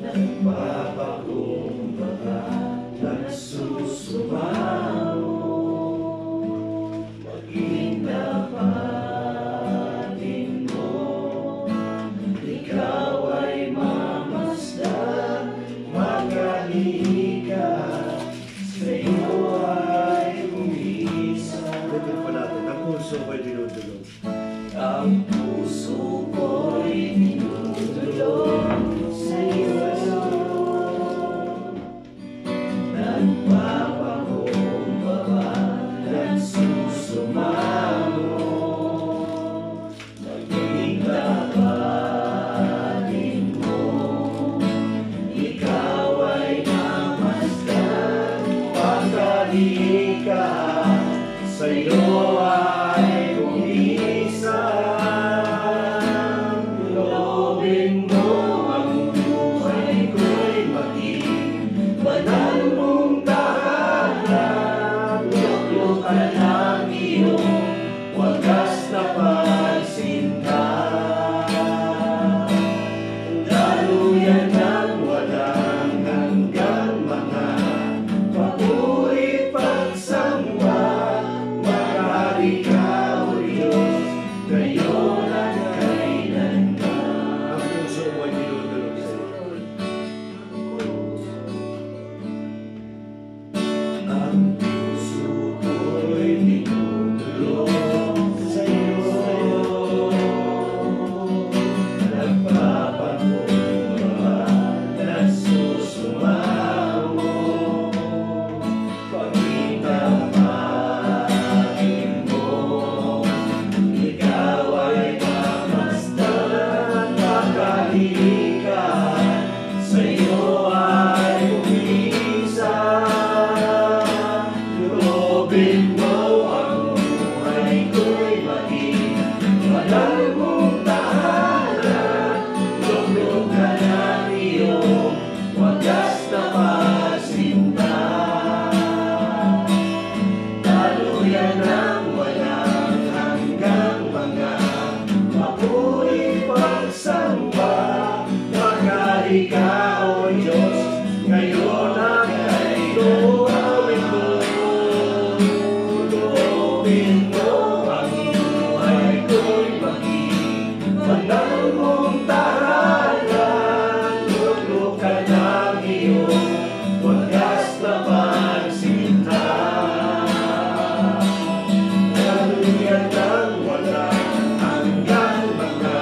nagpapakumbaba, nagsusumamo, maging dapatin mo. Ikaw ay mamasdan, magaling ka, sa'yo ay umisa. Ganyan po natin, ang puso ko'y dinudulog. Ang puso ko'y dinudulog sa'yo. Nagpapakumbaba, nagsusumamo, maging dapatin mo. Ikaw ay mamasdan, magaling ka, sa'yo ay umisan. Loobin mo ang buhay ko'y maging banal mong tahanan. Luklukan ang iyong wagas na pagsinta. Daluyan ng walang hanggang mga papuri pagsamba. Maghari ka, O Diyos, ngayon at kailanman. Ang puso mo'y dinudulog sa'yo. Ang puso ko'y dinudulog sa'yo. Nagpapakumbaba, nagsusumamo, maging dapatin mo. Ikaw ay mamasdan, magaling ka, sa'yo ay umisan. Loobin mo ang buhay ko'y maging banal mong tahanan. Luklukan ang iyong wagas na pasinta. Daluyan ng walang hanggang mga papuri pagsamba. Maghari ka, O Diyos, ngayon at kailanman. Loobin mo ang buhay ko'y maging banal mong tahanan. Luklukan ang iyong wagas na pagsinta. Daluyan ng walang hanggang mga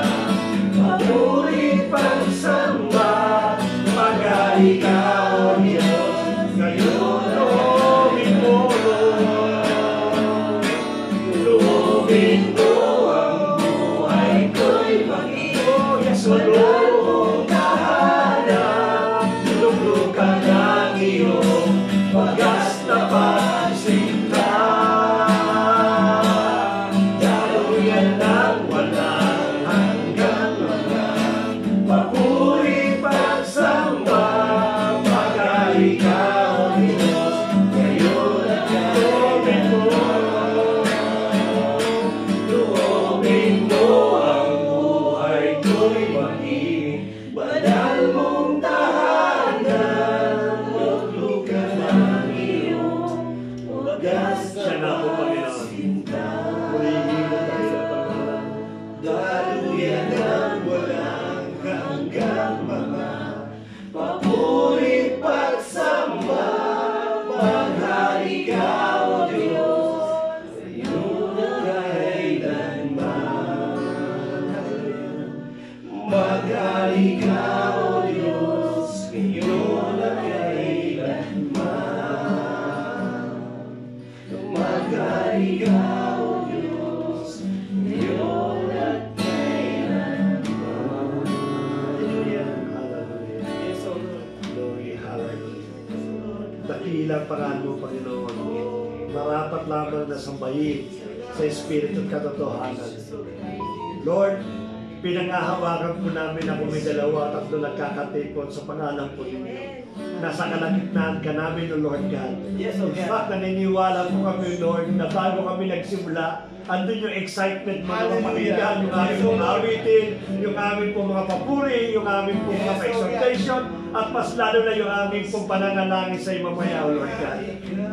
papuri pagsamba. Maghari ka, O Diyos, ngayon loobin mo. Loobin mo ang buhay ko'y maging banal mong tahanan. Luklukan ang iyong wagas na pagsinta. Daluyan ng walang hanggang mga papuri pagsamba. Maghari ka, O Diyos, ngayon at kailanman. Loobin mo ang buhay ko'y maging banal mong tahanan. Luklukan ang iyong wagas na pagsinta. Daluyan ng walang hanggang mga papuri pagsamba. Maghari ka, O Diyos, ngayon at kailanman. Maghari ka, O Diyos, ngayon at kailanman. Maghari ka, O Diyos, ngayon at kailanman. Hallelujah. Hallelujah. Yes, O Lord. Glory, hallelujah. Dakila pangalan mo, Panginoon. Marapat lamang na sambahin sa Espiritu at katotohanan. Lord, pinangahawakan po namin na kung may dalawa at tatlo nagkakatipon sa pangalan po ninyo. Nasa kalagitnaan ka namin, O Lord God. In fact, naniniwala po kami, Lord, na bago kami nagsimula andun yung excitement mga Hallelujah. pakinggan, yung aming Yes, O pong Lord. awitin, yung aming pong mga papuri, yung aming pong mga Yes, O pa-exhortation, at mas lalo na yung aming pong pananalangin sa iyo mamaya, O Lord God.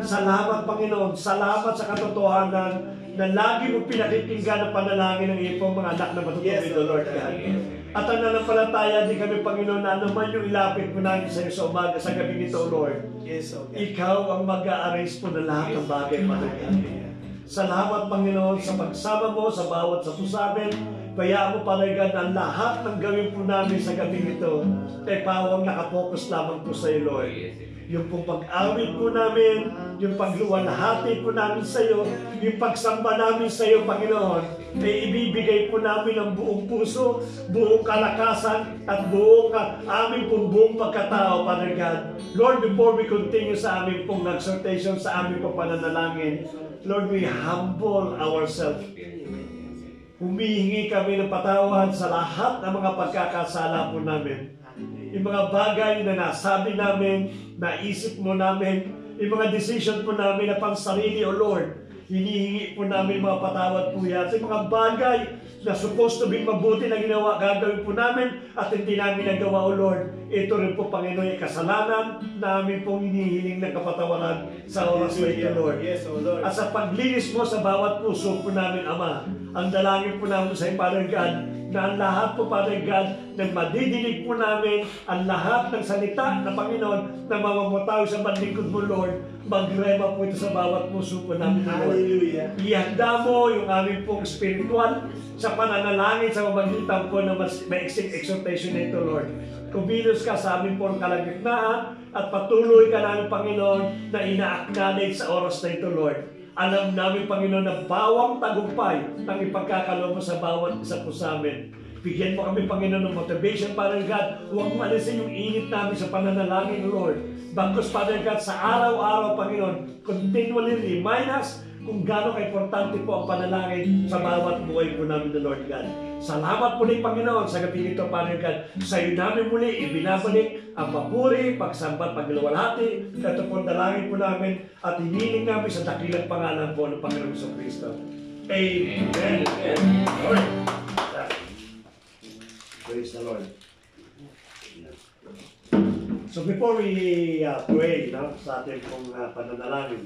Salamat, Panginoon. Salamat sa katotohanan na lagi mo pinakikinggan ang panalangin ng iyong mga anak na matutupid, O Lord God. At ang nanampalataya din kami, Panginoon, na naman yung ilapit mo namin sa iyo sa umaga, sa gabi nito, Lord. Yes, O God. Ikaw ang mag-a-arrange po na lahat ng bagay, Father God. Salamat, Panginoon, sa pagsama mo sa bawat sa amin. Kaya mo, Father God, ang lahat ng gawin po namin sa gabi nito ay pawang nakapokus lamang po sa iyo, Lord. Yung pong pag-awit po namin, yung pagluwalhati po namin sa iyo, yung pagsamba namin sa iyo, Panginoon, ay ibibigay po namin ang buong puso, buong kalakasan, at buong aming pong buong pagkatao, Father God. Lord, before we continue sa aming pong exhortation, sa aming pong pananalangin, Lord, we humble ourselves. Humihingi kami ng patawad sa lahat ng mga pagkakasala po namin. Yung mga bagay na nasabi namin, naisip mo namin, yung mga decision po namin na pang sarili, O Lord, hinihingi po namin mga patawad po yan. Yung mga bagay na supposed to be mabuti na ginawa, gagawin po namin at hindi namin nagawa, O Lord. Ito rin po, Panginoon, yung kasalanan namin pong hinihiling ng kapatawaran sa oras na ito, Lord. Yes, O Lord. At sa paglinis mo sa bawat puso po namin, Ama, ang dalangin po namin sa Father God, na ang lahat po, Father God, na madidinig po namin ang lahat ng salita na Panginoon na mamamutaw sa bandikod mo, Lord, magrema po ito sa bawat puso po namin, Lord. Hallelujah. Ihanda mo yung aming pong spiritual sa pananalangin sa pamagitan po ng maiksing exhortation nito, Lord. Kumilos ka sa aming pong kalagitnaan at patuloy ka namin, Panginoon, na ina-acknowledge sa oras na ito, Lord. Alam namin, Panginoon, na bawang tagumpay ng ipagkakalob mo sa bawat isa po sa amin. Bigyan mo kami, Panginoon, ng motivation, Father God. Huwag mo alisin yung init namin sa pananalangin, Lord. Bagkus, Father God, sa araw-araw, Panginoon, continually remind us kung gaano ka-importante po ang panalangin sa bawat buhay po namin, the Lord God. Salamat po rin, Panginoon, sa gabi nito, Father God. Sa iyo namin muli ibinabalik ang papuri, pagsambat, pagluwalhati. Ito po dalangin po namin at hiniling namin sa dakilang pangalan po ng Panginoon sa Kristo. Amen. Lord. Praise the Lord. So before we pray sa ating pong pananalangin,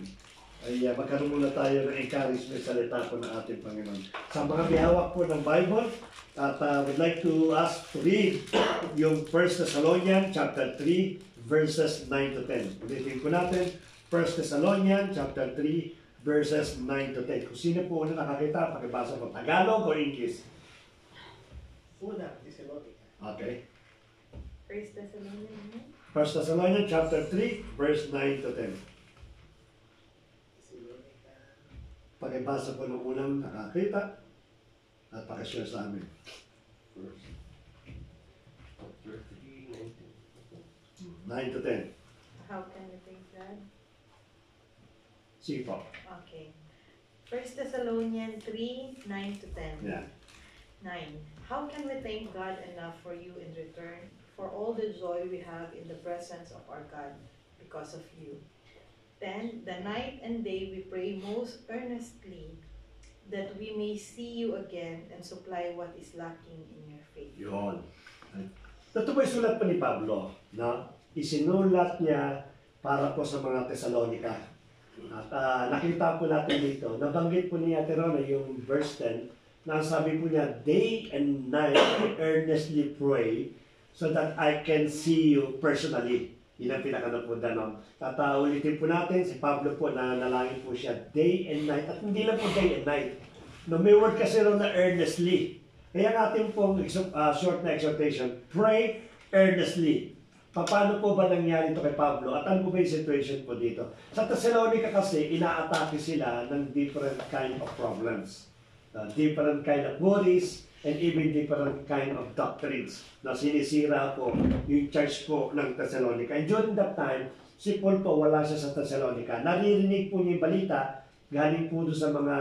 ay magkaroon muna tayo ng encouragement sa salita po ng ating Panginoon. Sa mga bihawak po ng Bible, at would like to ask to read yung 1 Thessalonians chapter 3, verses 9 to 10. Ulitin po natin, 1 Thessalonians chapter 3, verses 9 to 10. Kung sino po una nakakita, pakibasa po Tagalog o English. Una, Thessalonica. Okay. 1 Thessalonians. 1 Thessalonians chapter 3, verse 9 to 10. Pakibasa po ng unang nakakita at pakishare sa amin. 9 to 10. How can we thank God? Sige po. Okay. 1 Thessalonians 3, 9 to 10. Yeah. 9. How can we thank God enough for you in return for all the joy we have in the presence of our God because of you? 10. The night and day we pray most earnestly that we may see you again and supply what is lacking in your faith. Yun. Ito po yung sulat pa ni Pablo na isinulat niya para po sa mga Thessalonica. At nakita po natin dito, nabanggit po niya Terona yung verse 10 na sabi po niya, day and night I earnestly pray so that I can see you personally. Yun ang pinakanapunta nun. At ulitin po natin, si Pablo po na nalangin po siya day and night. At hindi lang po day and night. No, may word kasi ron na earnestly. Kaya ang ating pong short na exhortation, pray earnestly. Paano po ba nangyari ito kay Pablo? At ano po ba yung situation po dito? Sa Thessalonica kasi, ina-atake sila ng different kind of problems. Different kind of worries, and even different kind of doctrines na sinisira po yung church po ng Thessalonica. And during that time, si Paul po wala siya sa Thessalonica. Naririnig po niya yung balita galing po doon sa mga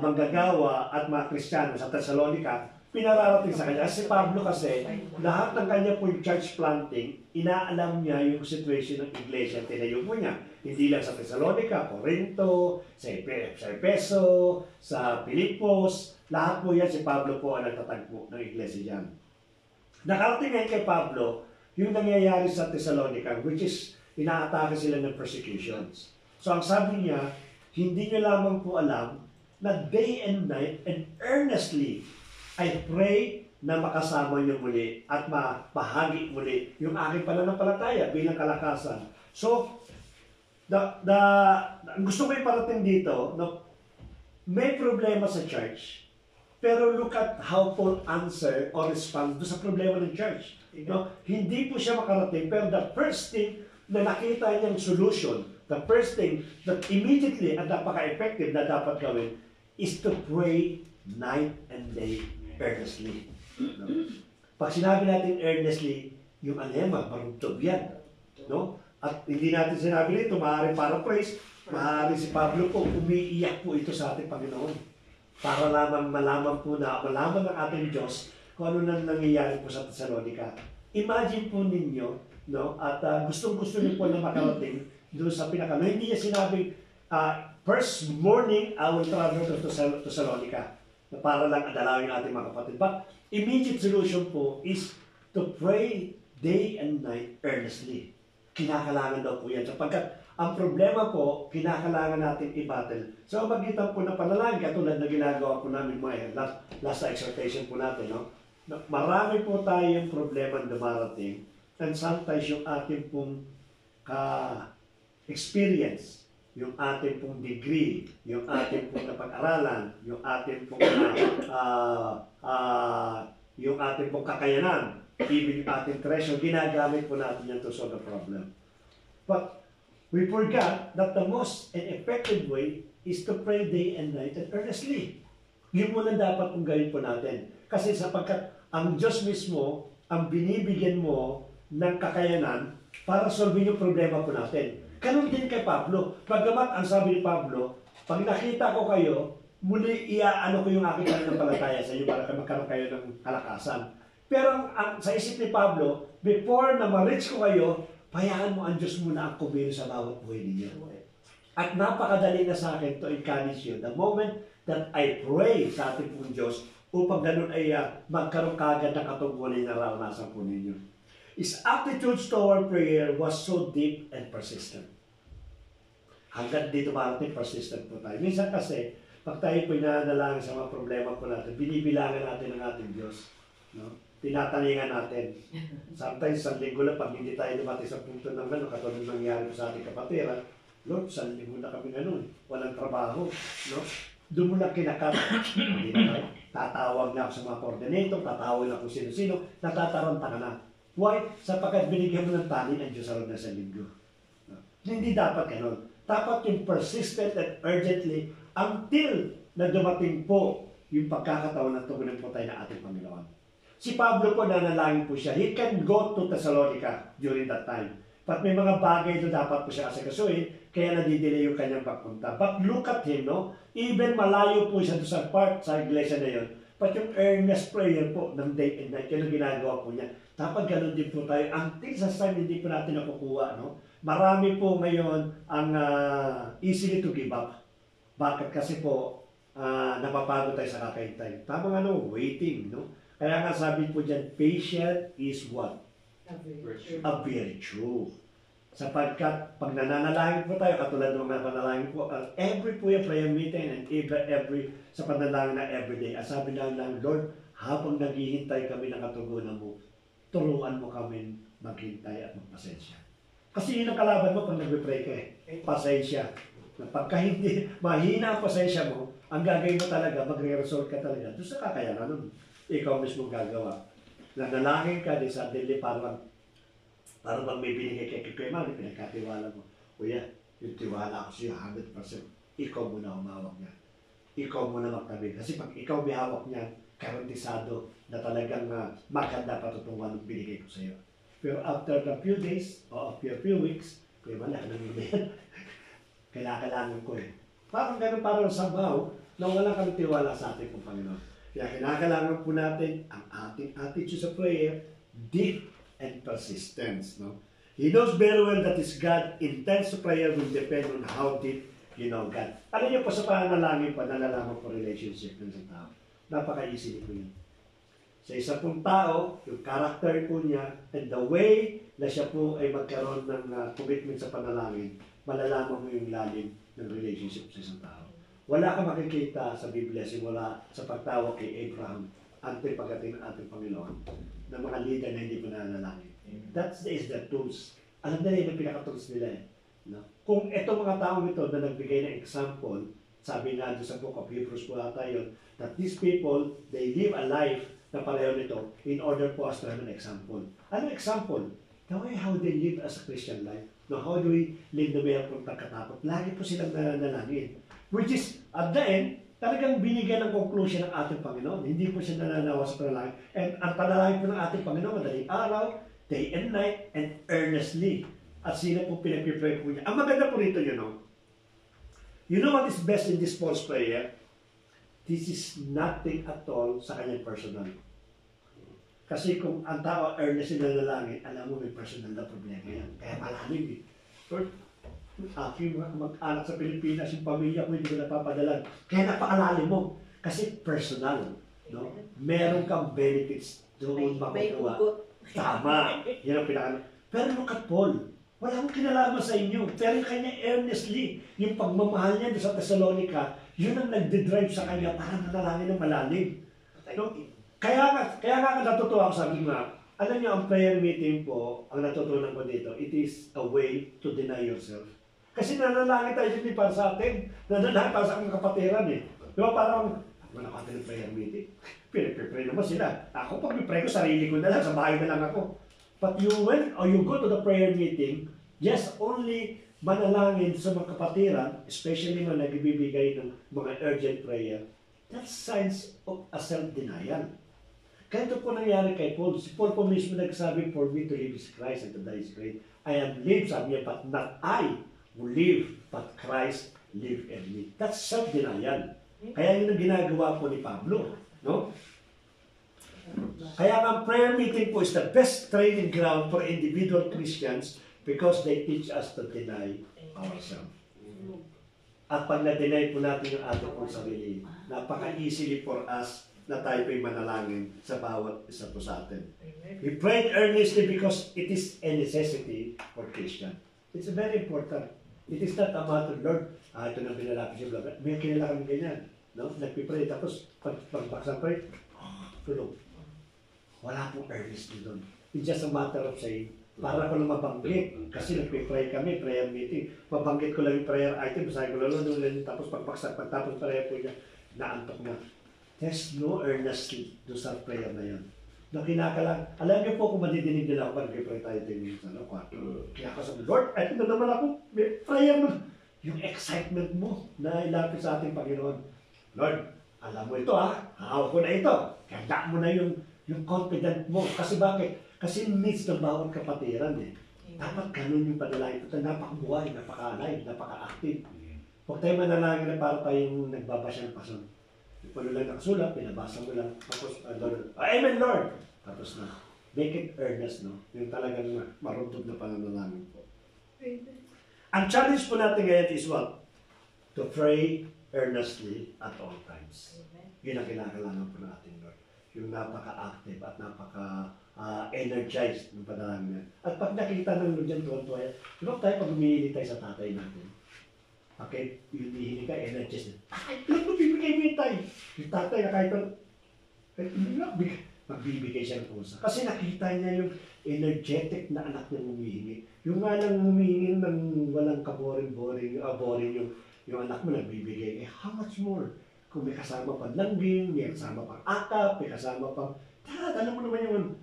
manggagawa at mga Kristiyano sa Thessalonica pinararating sa kanya. Si Pablo kasi, lahat ng kanya po yung church planting, inaalam niya yung situation ng iglesia at tinayo po niya. Hindi lang sa Thessalonica, Corinto, sa Efeso, sa Pilipos, lahat po yan si Pablo po ang nagtatagpo ng iglesia dyan. Nakarating ngayon kay Pablo, yung nangyayari sa Thessalonica, which is, inaatake sila ng persecutions. So ang sabi niya, hindi niyo lamang po alam na day and night and earnestly I pray na makasama niyo muli at mapahagi muli yung aking pananampalataya bilang kalakasan. So, gusto ko iparating dito, no, may problema sa church, pero look at how Paul answer or respond sa problema ng church. No? Hindi po siya makarating, pero the first thing na nakita niyang solution, the first thing that immediately at napaka-effective na dapat gawin is to pray night and day earnestly. No? Pag sinabi natin earnestly, yung anema, marugtog yan. No? At hindi natin sinabi nito, maaaring paraphrase, maaaring si Pablo po, umiiyak po ito sa ating Panginoon. Para lamang malaman po na, malaman ng ating Diyos kung ano nang nangyayari po sa Thessalonica. Imagine po ninyo, no? At gustong-gusto niyo po na makarating doon sa pinaka. Hindi niya sinabing, first morning, I will travel to Thessalonica para lang adalawin ating mga kapatid. But immediate solution po is to pray day and night earnestly. Kinakalangan daw po yan. Sapagkat ang problema po, kinakalangan natin i-battle. So, magitan po ng panalangin, katulad na ginagawa po namin mga last exhortation po natin, no? Marami po tayong problema na dumarating. And sometimes yung ating pong experience, yung ating pong degree, yung ating pong napag-aralan, yung ating pong yung ating pong kakayanan, even yung ating treasure, ginagamit po natin yan to solve the problem. But we forgot that the most and effective way is to pray day and night and earnestly. Yun muna dapat kung gawin po natin. Kasi sapagkat ang Diyos mismo, ang binibigyan mo ng kakayanan para solving yung problema po natin. Ganun din kay Pablo. Bagamat ang sabi ni Pablo, pag nakita ko kayo, muli iaano ko yung aking pananampalataya sa inyo para magkaroon kayo ng kalakasan. Pero sa isip ni Pablo, before na ma-reach ko kayo, hayaan mo ang Diyos muna ang kumilo sa bawat buhay ninyo. At napakadali na sa akin to encourage you. The moment that I pray sa ating pong Diyos, upang ganun ay magkaroon kagad ng katungkulan na naranasan po ninyo. His attitude toward prayer was so deep and persistent. Hanggang dito marating persistent po tayo. Minsan kasi, pag tayo po inanalangin sa mga problema po natin, binibilangan natin ang ating Diyos. No? Tinatalingan natin. Sometimes, sa linggo lang, pag hindi tayo lumati sa punto ng ano, katulad nangyari po sa ating kapatira, Lord, sa linggo na kami walang trabaho. No? Doon mo lang kinakat. Hindi na tayo. Tatawag na ako sa mga coordinator, tatawag na kung sino-sino, natataranta ka na. Why? Sapagkat binigyan mo ng tanin ang Diyos alam na sa linggo. No? Hindi dapat ganun. Dapat yung persistent and urgently until na dumating po yung pagkakataon na tugunin po tayo na ating Panginoon. Si Pablo po nanalangin po siya. He can go to Thessalonica during that time. But may mga bagay na dapat po siya asikasuhin, kaya nadidelay yung kanyang pagpunta. But look at him, no? Even malayo po siya sa part sa iglesia na yun. But yung earnest prayer po ng day and night, yun ang ginagawa po niya. Dapat ganun din po tayo. Until sa time hindi po natin nakukuha, no? Marami po ngayon ang easily to give up. Bakit? Kasi po, napapagod tayo sa kakahintay. Tama nga, no? Waiting, no? Kaya nga sabi po dyan, patient is what? A virtue. Sapagkat pag nananalangin po tayo, katulad ng mga panalangin po, every po yung prayer meeting and every sa panalangin na everyday, sabi lang, Lord, habang naghihintay kami ng katugunan mo, turuan mo kami maghintay at magpasensya. Kasi yun ang kalaban mo pag nagbe-pray ka pasensya. Pagka hindi, mahina ang pasensya mo, ang gagawin mo talaga, magre-result ka talaga, doon sa kakayanan nun. Ikaw mismo gagawa. Nanalangin ka din sa daily parang may binigay kay Kuya Manny, pinagkatiwala mo. Kuya, yung tiwala ko siya 100%. Ikaw muna humawak niya. Ikaw muna magtabi. Kasi pag ikaw may hawak niya, garantisado na talagang maganda patutungan ng binigay ko sa iyo. Pero after a few days, o after a few weeks, Kuya Manny, kailangan ko eh. Parang ganun, parang somehow, na wala kang tiwala sa ating Panginoon. Kaya kinakailangan po natin ang ating attitude sa prayer, deep and persistence. No? He knows very well that his God intense prayer will depend on how deep you know God. Alam niyo po sa pananalangin pa, nalalaman po relationship ng isang tao. Napaka-easy po yun. Sa isa pong tao, yung character po niya, and the way na siya po ay magkaroon ng commitment sa panalangin, malalaman mo yung lalim ng relationship sa isang tao. Wala kang makikita sa Biblia simula sa pagtawag kay Abraham until pagdating ng ating Panginoon ng mga leader na hindi po nananalangin. That is the tools. Alam na yun ang pinaka-tools nila eh. No? Kung itong mga taong ito na nagbigay ng example, sabi nga doon sa Book of Hebrews po ata yun, that these people, they live a life na pareho nito in order for us to have an example. Ano example? The way how they live as a Christian life. No, how do we live the way of pagkatapos? Lagi po silang nananalangin. Which is, at the end, talagang binigyan ng conclusion ng ating Panginoon. Hindi po siya nananawa sa panalangin. And ang panalangin po ng ating Panginoon, madaling araw, day and night, and earnestly. At sila po pinag-pray po niya. Ang maganda po rito, you know what is best in this Paul's prayer? This is nothing at all sa kanyang personal. Kasi kung ang tao earnestly nanalangin, alam mo may personal na problema yan. Kaya malalim eh. Lord, aking mga mag-anak sa Pilipinas, yung pamilya ko hindi ko napapadalan. Kaya napakalalim mo. Kasi personal. No? Meron kang benefits doon makukuha. Tama. Yan ang pinaka. Pero look at Paul. Wala akong kinalaman sa inyo. Pero kanya earnestly, yung pagmamahal niya sa Thessalonica, yun ang nagde-drive sa kanya para nanalangin ng malalim. No? Kaya nga natutuwa ako, sabi nga, alam niyo, ang prayer meeting po, ang natutunan ko dito, it is a way to deny yourself. Kasi nanalangin tayo hindi para sa atin. Nanalangin para sa aking kapatiran eh. Di ba parang, wala ko atin ng prayer meeting. Pinag-pray naman sila. Ako pag pray ko, sarili ko na lang, sa bahay na lang ako. But you went or you go to the prayer meeting, just only manalangin sa mga kapatiran, especially mga nagbibigay ng mga urgent prayer, that's signs of a self-denial. Kaya ito po nangyari kay Paul. Si Paul po mismo nagsabi, for me to live is Christ and to die is great. I am live, sabi niya, but not I who live, but Christ live in me. That's self-denial. Kaya yun ang ginagawa po ni Pablo. No? Kaya ang prayer meeting po is the best training ground for individual Christians because they teach us to deny ourselves. At pag na-deny po natin yung ating pong sarili, napaka-easily for us na tayo po'y manalangin sa bawat isa po sa atin. We prayed earnestly because it is a necessity for Christian. It's very important. It is not a matter, Lord, ito na binalapit siya, blah. May kilala kami ganyan. No? Nagpipray, tapos pag-baksan pray, tulog. Wala pong earnestly doon. It's just a matter of saying, para ko lang mabanggit. Kasi nagpipray kami, prayer meeting. Mabanggit ko lang yung prayer item, sabi ko lang, tapos pagtapos prayer po niya, naantok na. There's no earnestly doon sa prayer na yan. Na kinakalang, alam niyo po kung madidinig nila ako, nagpipray tayo din sa kwarto. Kaya ako sabi, Lord, ito na naman ako, may prayer mo. Yung excitement mo na ilapit sa ating Panginoon. Lord, alam mo ito hawak ko na ito. Kaya mo na yung confident mo. Kasi bakit? Kasi needs ng bawat kapatiran eh. Dapat ganun yung panalangin. Ito napakabuhay, napaka-alive, napaka-active. Huwag tayo manalangin na para tayong nagbabasya ng pason. Palo lang nakasulat, pinabasa mo lang. Tapos, Lord, Amen, Lord! Tapos na. Make it earnest, no? Yung talagang marunod na pananalangin po. Ang challenge po natin ngayon is what? To pray earnestly at all times. Yun ang kinakailangan po natin, Lord. Yung napaka-active at napaka-energized ng panalangin. At pag nakita ng Lord dyan, tuwan-tuwa yan. Diba tayo pag humihili tayo sa tatay natin? Okay, yung hihili ka, energies na. Lord, magbibigay mo yung tayo. Yung tatay na kahit magbibigay siya ng pusa. Kasi nakita niya yung energetic na anak niya humihingi. Yung nga lang humihingi ng walang boring yung anak mo nagbibigay. Eh, how much more? Kung may kasama pang langging, may kasama pang akap, may kasama pang... alam mo naman yung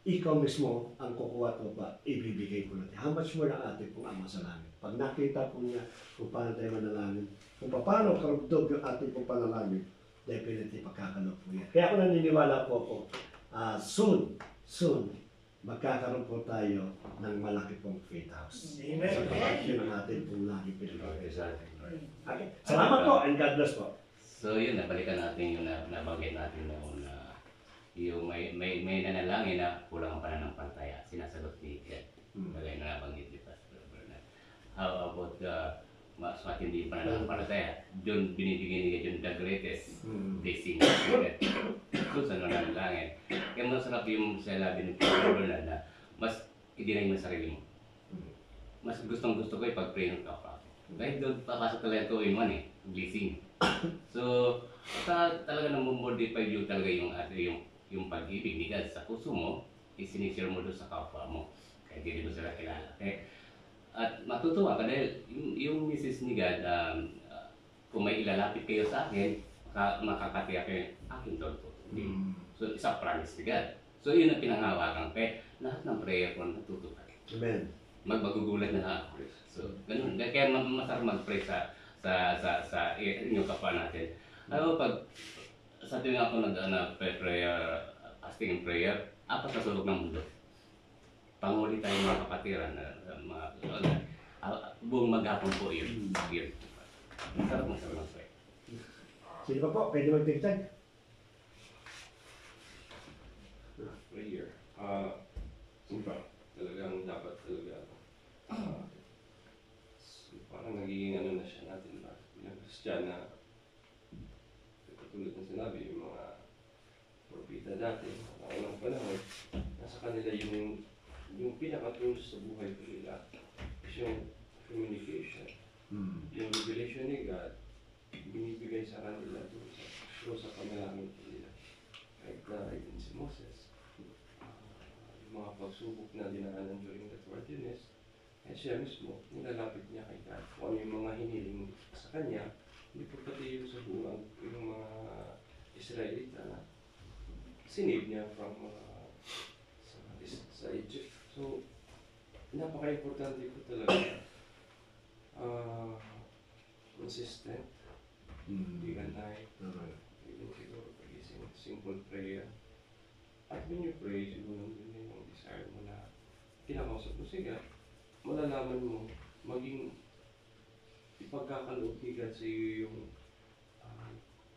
ikaw mismo ang kukuha ko ba, ibibigay ko natin. How much more ang ating pong Ama sa langit? Pag nakita po niya kung paano tayo manalangin, kung paano karugtog yung ating pong panalangin, definitely pagkakalog po yan. Kaya ako naniniwala po ako, soon, magkakaroon po tayo ng malaki pong faith house. Amen. Sa kapag yun ang ating pong lagi pinag-organization. Okay. Salamat po and God bless po. So yun, nabalikan natin yung nabanggit natin noon na yung may nanalangin na kulang ang pananampalataya. Sinasagot ni God. Bagay na nabanggit ni Pastor Bernard. How about mas matindi yung pananampalataya? Doon binibigyan ni God yung the greatest blessing. So sa nanalangin. Kaya masarap yung sinabi ni Pastor Bernard na mas i-deny mo sarili mo. Mas gustong-gusto ko ipag-pray ng kapwa. Kahit doon papasok talaga ito yung blessing. So, talaga namumodify yung talaga yung pag-ibig ni God sa puso mo, isinisir mo doon sa kapwa mo. Kaya hindi mo sila kilala. At matutuwa ka dahil yung misis ni God, kung may ilalapit kayo sa akin, makakatiyak kayo, akin doon po. So, isa promise ni God. So, yun ang pinanghawakan. Kaya lahat ng prayer ko natutupad. Amen. Magmagugulat na ako. So, ganun. Kaya masarap mag-pray sa inyong kapwa natin. Ano, pag sa tuwing ako prayer, fasting and prayer, apat na sulok ng mundo. Panguli tayo mga kapatiran, buong maghapon po yun. Masarap mag-pray. Sino pa po? Pwede mag-tigtag? Prayer. Talagang dapat talaga parang nagiging ano na siya natin ba? Yung Christian na katulad ng sinabi, yung mga propita dati, mga unang panahon, nasa kanila yung pinaka-tools sa buhay ko nila is yung communication. Yung revelation ni God, binibigay sa kanila doon sa panalangin nila. Kahit na din si Moses, yung mga pagsubok na dinaanan during the wilderness, eh siya mismo, nilalapit niya kay God. Kung ano yung mga hiniling sa kanya, hindi po pati yung sa buwan, yung mga Israelita na sinave niya from sa Egypt. So, napaka-importante po talaga consistent, hindi ganay, even siguro pagising, simple prayer. At when you pray, siguro yun yung desire mo na kinakausap mo si God, malalaman mo, maging ipagkakaloob ni God sa iyo yung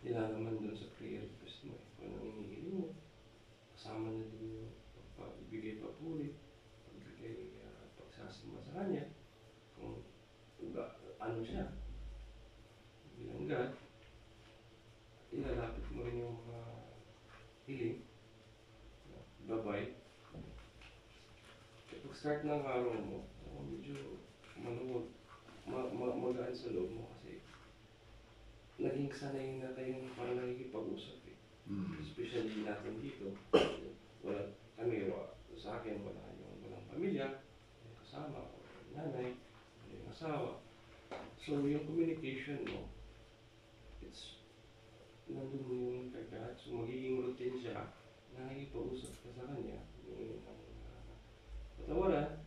nilalaman doon sa prayer request mo. Kung anong hinihiling mo, kasama na din yung pagbigay papuri, pagbigay pagsasama sa Kanya, kung ano siya, bilang God, ilalapit mo rin yung mga hiling, gabay. Kapag start ng araw mo, medyo maluwag, magaan sa loob mo kasi naging sanay na kayong parang nakikipag-usap eh. Especially natin dito, wala kami, sa akin walang pamilya, may kasama, nanay, may asawa. So yung communication mo, it's nandun mo yung kagad, so magiging routine siya, nakikipag-usap ka sa kanya, yung patawaran,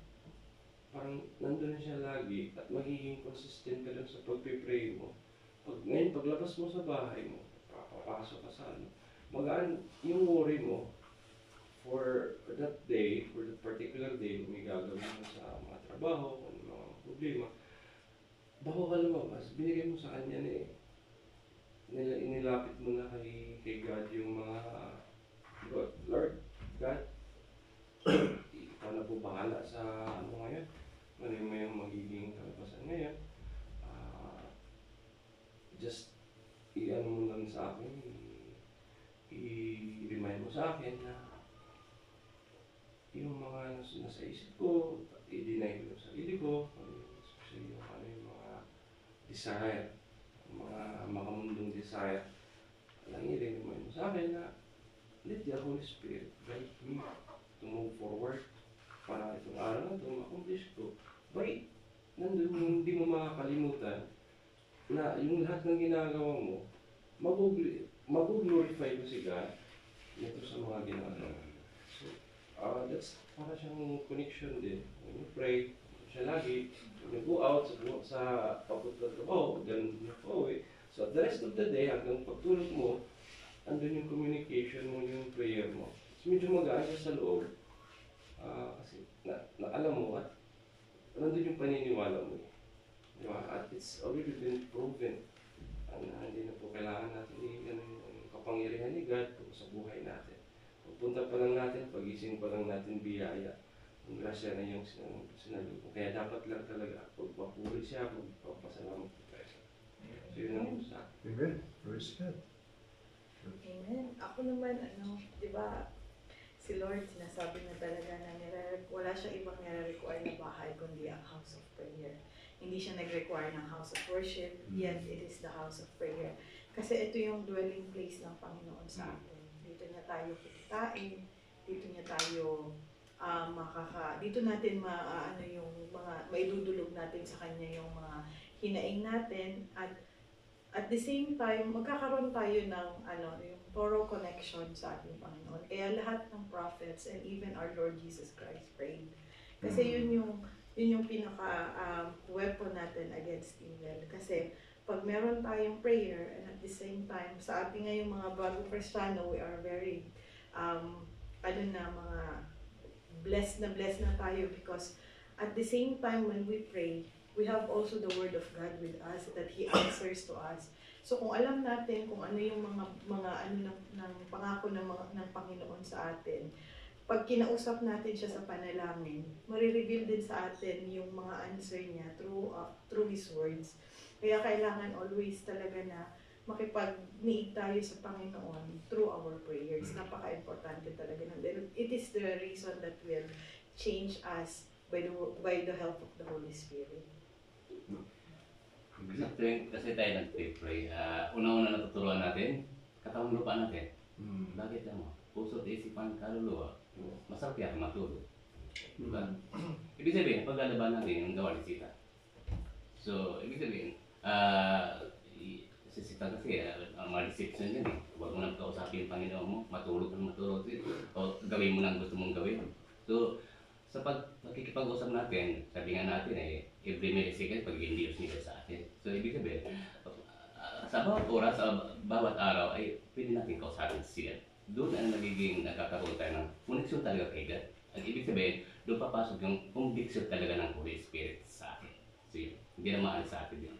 parang nandun siya lagi at magiging consistent ka dun sa pagpipray mo. Ngayon, paglabas mo sa bahay mo, papasok ka sa magaan yung worry mo for that day, for that particular day, may gagawin mo sa mga trabaho, kung mga problema, bago ka lumabas, binigay mo sa kanya inilapit mo na kay God yung mga Lord, God, ikaw na po bahala sa ngayon. Ano yung magiging kalabasan ngayon. Just i-ano mo lang sa akin, i-remind mo sa akin na yung mga nasa isip ko, i-deny ko sa sarili ko, especially yung mga desire, mga makamundong desire. Alang i-remind mo sa akin na let the Holy Spirit guide me to move forward para itong araw na ito ma-accomplish ko. But nandun yung hindi mo makakalimutan na yung lahat ng ginagawa mo, mag-glorify mo si God nito sa mga ginagawa. So, that's para siyang connection din. When you pray, siya lagi, when you go out sa papunta trabaho, ganun na po eh. So, the rest of the day, hanggang pagtulog mo, andun yung communication mo, yung prayer mo. So, medyo magaan siya sa loob. Kasi, alam mo, at nandun yung paniniwala mo. Diba? At it's already been proven hindi na po kailangan natin yung kapangyarihan ni God po sa buhay natin. Pagpunta pa lang natin, pagising pa lang natin biyaya. Ang grasya na yung sinalubong. Kaya dapat lang talaga pagpapuri siya, pagpapasalamat po tayo. So yun ang sa akin. Amen. Praise God. Amen. Ako naman, di ba, si Lord, sinasabi na talaga na wala siya ibang nire-require na bahay kundi ang house of prayer. Hindi siya nag-require ng house of worship, yet it is the house of prayer. Kasi ito yung dwelling place ng Panginoon sa atin. Dito niya tayo kikitain, dito niya tayo dito natin yung mga maidudulog natin sa Kanya yung mga hinaing natin, at the same time, magkakaroon tayo ng yung thorough connection sa ating Panginoon. Kaya lahat ng prophets and even our Lord Jesus Christ prayed. Kasi yun yung pinaka-weapon natin against evil. Kasi pag meron tayong prayer and at the same time, sa ating ngayong mga bagong Kristiyano, we are very, mga blessed na tayo because at the same time when we pray, we have also the Word of God with us that He answers to us. So kung alam natin kung ano yung mga ng pangako ng Panginoon sa atin, pag kinausap natin siya sa panalangin, marireveal din sa atin yung mga answer niya through His words. Kaya kailangan always talaga na makipag-niig tayo sa Panginoon through our prayers. Napaka-importante talaga nun. It is the reason that will change us by the help of the Holy Spirit. Kasi tayo nag-pray, una-una natuturuan natin, katawang lupa natin. Bakit mo? Puso't isipan, kaluluwa. Masarap yan matulog. Diba? Ibig sabihin, paglalaban natin yung gawa ni Sita. So, ibig sabihin, si Sita kasi, ma-deception yan eh. Huwag mo nang kausapin yung Panginoon mo, matulog kang matulog. O gawin mo nang gusto mong gawin. So, sa pagkikipag-usap natin, sabi nga natin every millisecond, pagiging Diyos nila sa atin. So, ibig sabihin, sa bawat oras, sa bawat araw, ay pwede natin kausapin siya. Doon ang nagkakaroon tayo ng connection talaga kay God. At ibig sabihin, doon papasok yung conviction talaga ng Holy Spirit sa atin. So, yun, hindi na maalis sa atin yun.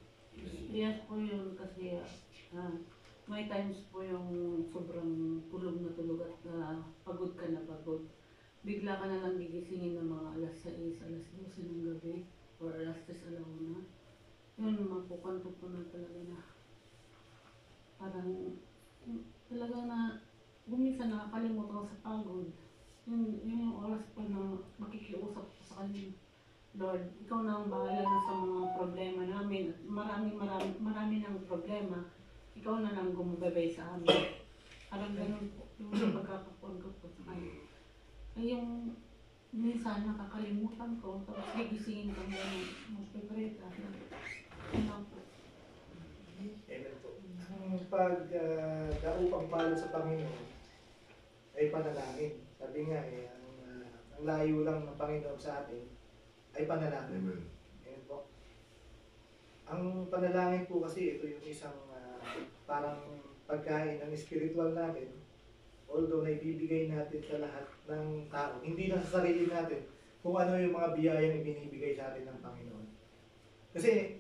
Yes po yun kasi may times po yung sobrang tulog na tulog at pagod ka na pagod. Bigla ka na lang gigisingin ng mga alas 6, alas 12 ng gabi or alas 3 alauna. Yun, mapukanto po na talaga na parang talaga na buminsan nakakalimutan sa pagod. Yung oras pa na makikiusap ko sa kanya. Lord, ikaw na ang bahala na sa mga problema namin. Marami ng problema. Ikaw na lang gumagabay sa amin. Parang ganun po yung pagkakapon ko po sa kanya. Ay yung minsan nakakalimutan ko, tapos gigisingin ko ng magpipreta. Ano po. Amen po. Ang pagdaupang palo sa Panginoon ay panalangin. Sabi nga ang layo lang ng Panginoon sa atin ay panalangin. Amen po. Ang panalangin po kasi ito yung isang parang pagkain ng spiritual natin. Although naibibigay natin sa lahat ng tao, hindi lang sa sarili natin, kung ano yung mga biyayang ibinibigay sa atin ng Panginoon. Kasi,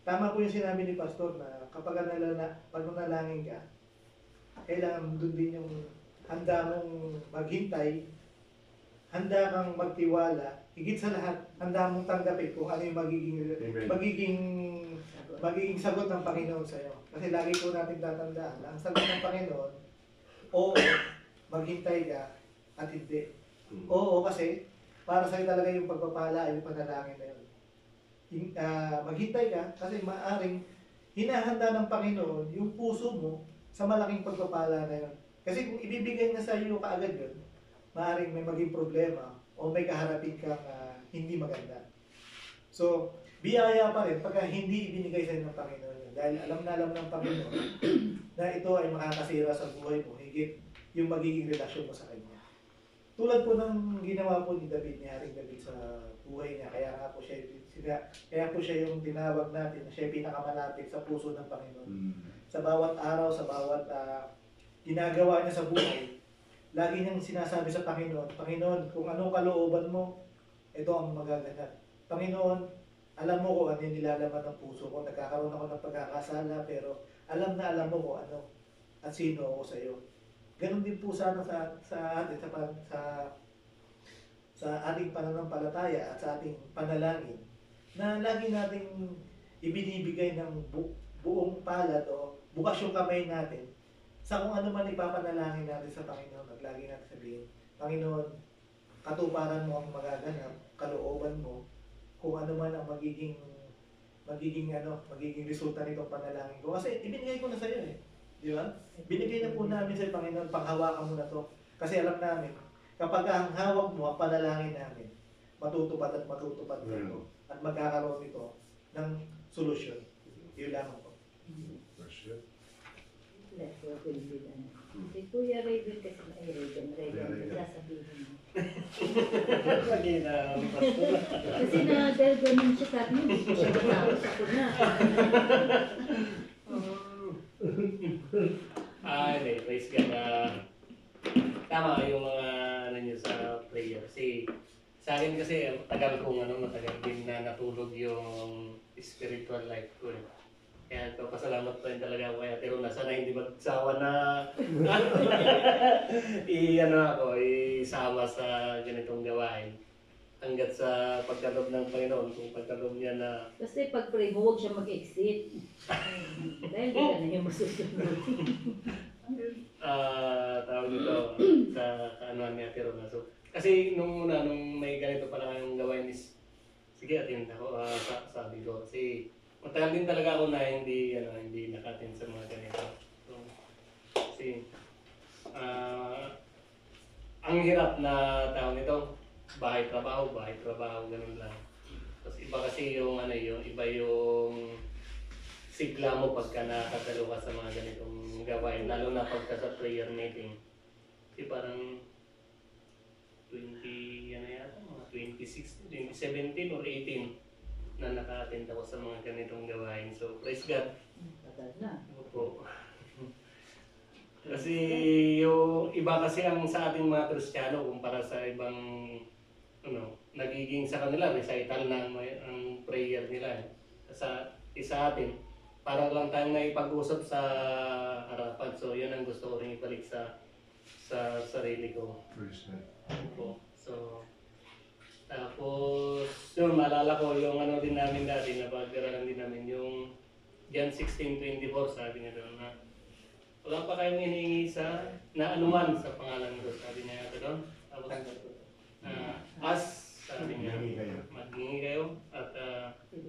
tama po yung sinabi ni Pastor na kapag nanalangin ka, kailangan doon din yung handa mong maghintay, handa kang magtiwala, higit sa lahat, handa mong tanggapin kung ano yung magiging sagot ng Panginoon sa iyo. Kasi lagi po natin tatandaan na ang sagot ng Panginoon, oo, maghintay ka at hindi. Oo, kasi para sa'yo talaga yung pagpapala, yung panalangin na yun. Maghintay ka kasi maaring hinahanda ng Panginoon yung puso mo sa malaking pagpapala na yun. Kasi kung ibibigay na sa iyo kaagad yun, maaring may maging problema o may kaharapin kang hindi maganda. So, biyaya pa rin pagka hindi ibinigay sa iyo ng Panginoon yun. Dahil alam ng Panginoon na ito ay makakasira sa buhay mo, higit yung magiging relasyon mo sa Kanya. Tulad po ng ginawa po ni David, ni Haring David sa buhay niya, kaya po siya yung tinawag natin na siya pinakamalapit sa puso ng Panginoon. Sa bawat araw, sa bawat ginagawa niya sa buhay, lagi niyang sinasabi sa Panginoon, Panginoon, kung anong kalooban mo, ito ang magaganap. Panginoon, alam mo kung ano yung nilalaman ng puso ko, nagkakaroon ako ng pagkakasala, pero alam na alam mo kung ano at sino ako sa iyo. Ganon din po sana sa atin, sa ating pananampalataya at sa ating panalangin, na lagi nating ibinibigay ng buong palad o bukas yung kamay natin sa kung ano man ipapanalangin natin sa Panginoon. At lagi natin sabihin, Panginoon, katuparan mo ang magaganap, kalooban mo, kung ano man ang magiging resulta nitong panalangin ko. Kasi ibinigay ko na sa iyo eh. Di ba? Binigay na po namin sa Panginoon, panghawakan mo na to. Kasi alam namin, kapag ang hawak mo, ang panalangin namin, matutupad at matutupad ito. At magkakaroon ito ng solusyon. Yun lamang po. Let's work with it. Si Kuya Raven kasi ay Raven, sasabihin mo. Lagi na pastor. Kasi dahil ganun siya sabi niya, hindi ko siya matapos ako na. Anyway, praise God. Tama yung mga ano nyo sa prayer. Kasi sa akin kasi matagal din na natulog yung spiritual life ko. Kaya pasalamat pa rin talaga ako kaya pero sana hindi magsawa na isama sa ganitong gawain. Hanggat sa pagkalob ng Panginoon, kung pagkalob niya na... Kasi pag pray mo, huwag siya mag-exit. Dahil di ka na yung masusunod. Tawag dito sa kaanuhan niya pero na. So, kasi nung may ganito pala kayong gawain is, sige attend ako, sabi ko. Kasi matagal din talaga ako na hindi nakatin sa mga ganito. So, kasi ang hirap na tawag nito, bahay-trabaho, ganun lang. Tapos iba kasi iba yung sigla mo pagka nakatalo ka sa mga ganitong gawain, lalo na pagka sa prayer meeting. Kasi parang 2016, 2017 or 18 na naka-attend ako sa mga ganitong gawain. So, praise God. Tagal na. Opo. Kasi yung iba kasi ang sa ating mga Kristiyano kumpara sa ibang nagiging sa kanila recital na ang prayer nila sa atin para lang tayong naipag-usap sa harapan. So yun ang gusto ko rin ibalik sa sarili ko. Opo. So tapos yun, maalala ko yung din namin dati na pag-aralan din namin yung John 16:24, sabi niya doon na wala pa kayong hinihingi sa na anuman sa pangalan ko, sabi niya ito doon. Tapos sabi niya, maghingi kayo at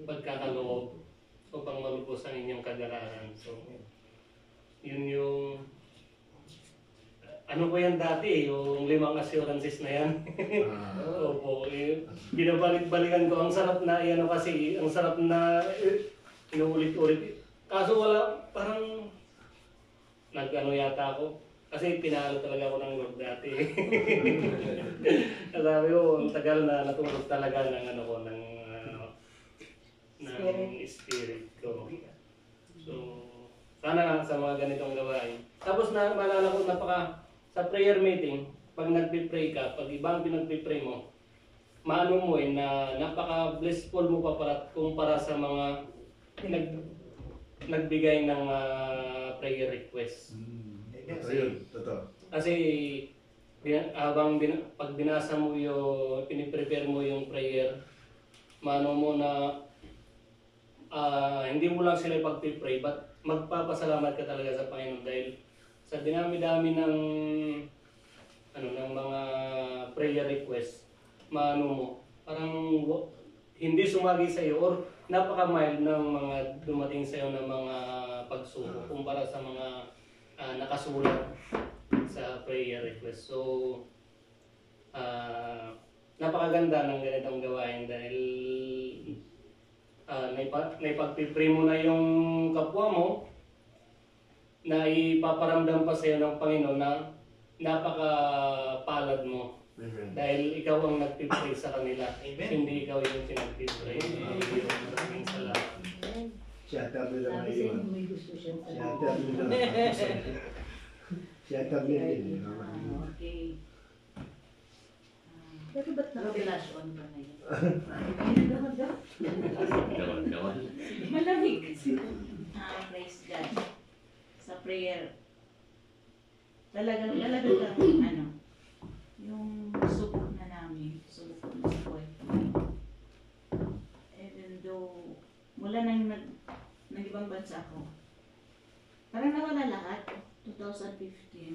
pagkakaloob upang malubos ang inyong kagalaran. So, yun yung ano ko yan dati, yung 5 assurances na yan. Opo, binabalik-balikan ko. Ang sarap na, kasi, ang sarap na inuulit-ulit. Kaso wala, parang yata ako. Kasi pinalo talaga ako ng Lord dati. Sabi ko, tagal na natulog talaga ng spirit ko. So, sana sa mga ganitong gawain. Tapos maalala ko sa prayer meeting, pag nagpipray ka, pag ibang pinagpipray mo, maano mo na napaka-blissful mo pa kumpara sa mga nagbigay ng prayer request. Kasi pag binasa mo piniprepare mo yung prayer, maano mo na hindi mo lang sila ipag-pray but magpapasalamat ka talaga sa Panginoon dahil sa dinami-dami ng mga prayer request, maano mo, parang hindi sumagi sa iyo or napaka-mild ng mga dumating sa iyo ng mga pagsubok kumpara sa mga nakasulat sa prayer request. So, napakaganda ng ganitong gawain dahil naipagpipray mo na yung kapwa mo na ipaparamdam pa sa iyo ng Panginoon na napakapalad mo. Amen. Dahil ikaw ang nagpipray sa kanila. Amen. Hindi ikaw yung pinagpipray. Maraming salamat. Siya tabi lang Sabi na sa inyo, iwan. may gusto siyang Siya sabihin. tabi lang. Siya tabi din. Okay. Pero ba't naka-flash on ka ngayon? Gawan. Malamig kasi. Praise God. talagang yung subok na namin, subok ko na sa buhay ko. Even though, mula nang nag-ibang bansa ako, parang nawala lahat, 2015.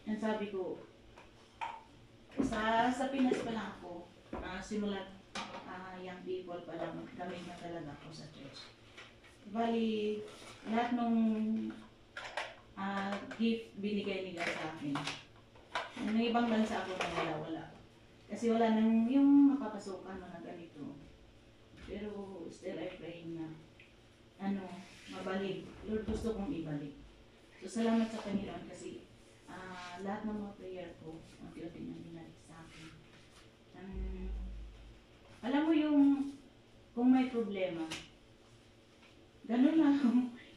And sabi ko, sa Pinas pa lang ako, simulat young people pa lang, gamit na talaga ako sa church. Bali, lahat nung gift binigay nila sa akin. Nung ibang bansa ako na wala. Kasi wala nang yung mapapasukan mga ganito. Pero still I pray na mabalik. Lord, gusto kong ibalik. So salamat sa Panginoon kasi lahat ng mga prayer ko, unti-unti niyang binalik sa akin. Alam mo yung kung may problema, ganun lang.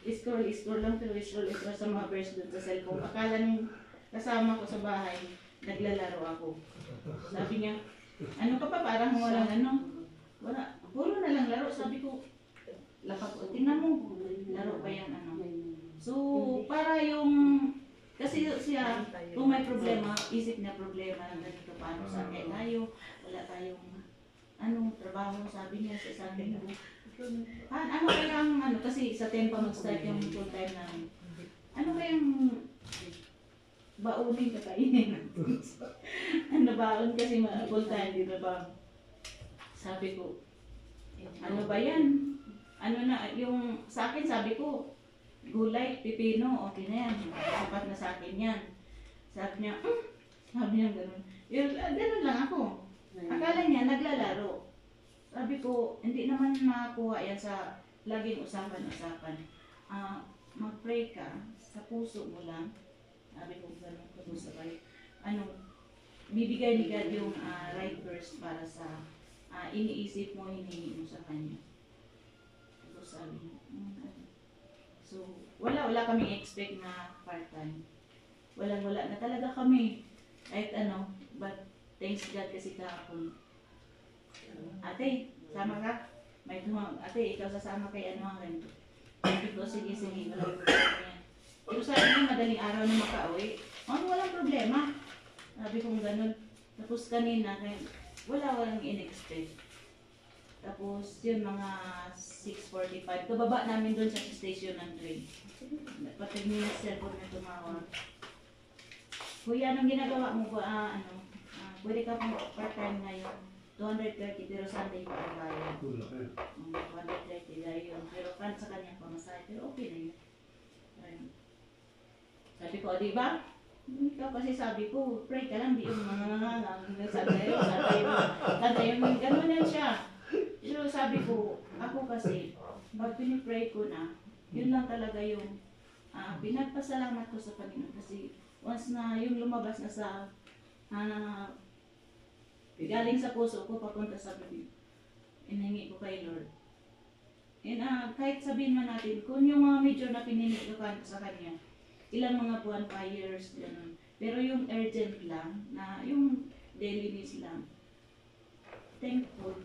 Scroll lang pero scroll sa mga verse doon sa cellphone. Akala nung kasama ko sa bahay, naglalaro ako. Sabi niya, ano ka pa, parang walang wala, puro na lang laro. Sabi ko, lapag ko, tingnan mo, laro pa yan So, para yung, kasi siya, kung may problema, isip niya problema ng ganito, paano sa akin tayo, wala tayong, trabaho, sabi niya sa akin, ano kayang, kasi sa tempo mag-start yung full time namin, ano kayang baunin ka kainin? Baon kasi full time, di ba? Sabi ko, ano ba yan? Yung sa akin sabi ko, gulay, pipino, okay na yan. Sapat na sa akin yan. Sabi niya gano'n. Gano'n lang ako. Akala niya, naglalaro. Sabi ko, hindi naman makakuha yan sa laging usapan-usapan. Mag-pray ka, sa puso mo lang. Sabi ko, gano'n ko sabay. Bibigay ni God yung right verse para sa iniisip mo, hinihingi mo sa Kanya. Tapos sabi niya, So, wala kaming expect na part-time. Wala na talaga kami. Kahit but thanks God kasi kahapon. Ate, sama ka? Ate, ikaw sasama kay ganito. Sabi ko, sige, walang problema. Pero sabi niya, madaling araw na makauwi. Walang problema. Sabi kong ganun. Tapos kanina, walang in-expect. Tapos yun mga 6:45, kababa namin doon sa station ng train. Patag niya yung cellphone na tumawag. Kuya, anong ginagawa mo ba? Pwede ka pang part-time ngayon. 230 pero Sunday pa ang bayad. 230 dahil yun. Pero sa kanya pamasahe. Pero okay na yun. Sabi ko, di ba? Ikaw kasi sabi ko, pray ka lang, di yung sanday yung gano'n yan siya. Pero sabi ko, ako kasi, pag pinipray ko na, yun lang talaga yung pinagpasalamat ko sa Panginoon. Kasi once na yung lumabas na sa, galing sa puso ko, papunta sa Panginoon, inahingi ko kay Lord. And kahit sabihin man natin, kung yung mga medyo na pininig ko sa Kanya, ilang mga buwan pa, years, gano'n. Pero yung urgent lang, na yung daily needs lang, thankful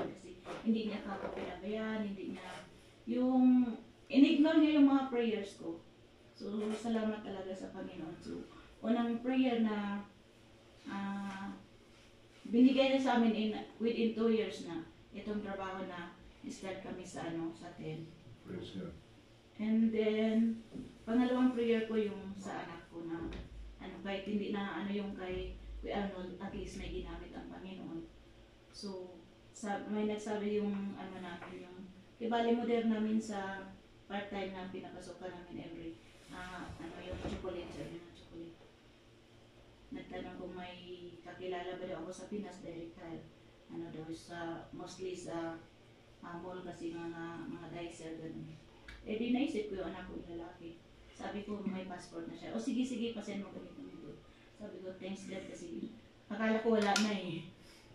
kasi hindi niya ako pinabayaan, hindi niya in-ignore niya yung mga prayers ko. So, salamat talaga sa Panginoon. So, unang prayer na binigay niya sa amin within 2 years na itong trabaho na start kami sa 10. Praise God. And then, pangalawang prayer ko yung sa anak ko na kahit hindi na yung kay Arnold, at least may ginamit ang Panginoon. So, may nagsabi yung natin, yung ibali modern namin sa part-time na pinapasukan namin every, yung chocolate, sabi ng chocolate. Nagtanong kung may kakilala ba daw ako sa Pinas, direct hire. Daw mostly sa mall kasi mga dicer, ganun. Di naisip ko yung anak ko yung lalaki. Sabi ko, may passport na siya. O sige, pasend mo ganito. Sabi ko, thanks God kasi akala ko wala na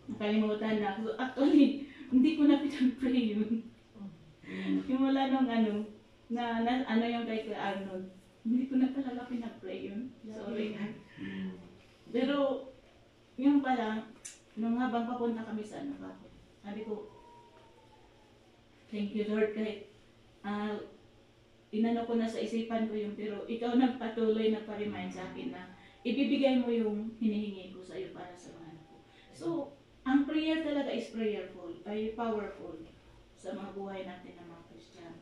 nakalimutan na. So, actually, hindi ko na pinag-pray yun. Yung wala nung yung kay Arnold, hindi ko na talaga pinag-pray yun. Sorry. Pero, yung pala, nung habang papunta kami sa sabi ko, thank you Lord kahit inano ko na sa isipan ko yun, pero ikaw nagpatuloy na pa-remind sa akin na ibibigay mo yung hinihingi ko sa iyo para sa mga anak ko. So, ang prayer talaga is prayerful, ay powerful sa mga buhay natin ng mga Kristiyano.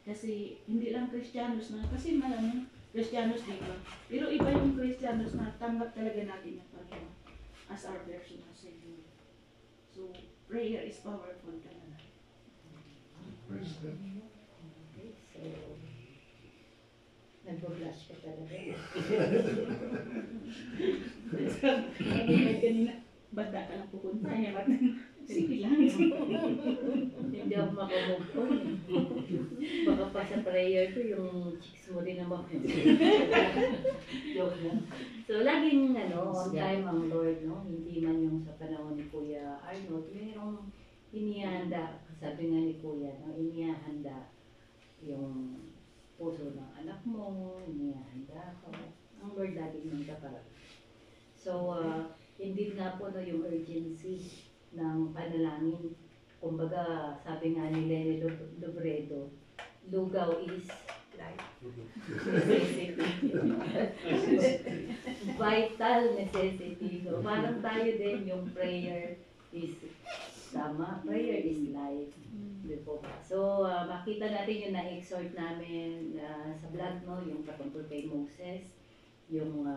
Kasi hindi lang Kristiyanos na, kasi malamang Kristiyanos diba? Pero iba yung Kristiyanos na tanggap talaga natin yung Panginoon as our personal Savior. So, prayer is powerful talaga. Praise God. Okay, so, nag-blush ka talaga. Kanina, bata ka lang pupunta. Sige lang. Hindi ako makamove on. Baka pa sa prayer ko, yung chicks mo rin naman. Joke lang. So, laging, on time ang Lord, no? Hindi man yung sa panahon ni Kuya Arnold, mayroong inihanda. Sabi nga ni Kuya, no? Inihanda yung puso ng anak mo, inihanda ko. Ang Lord laging nagkaparap. So, hindi nga po no, yung urgency ng panalangin. Kumbaga, sabi nga ni Lenny Lobredo, lugaw is necessity. Vital necessity. So, parang tayo din yung prayer is tama. Prayer is life. Di po ba? So, makita natin yung na-exhort namin sa vlog, no? Yung patungkol kay Moses, yung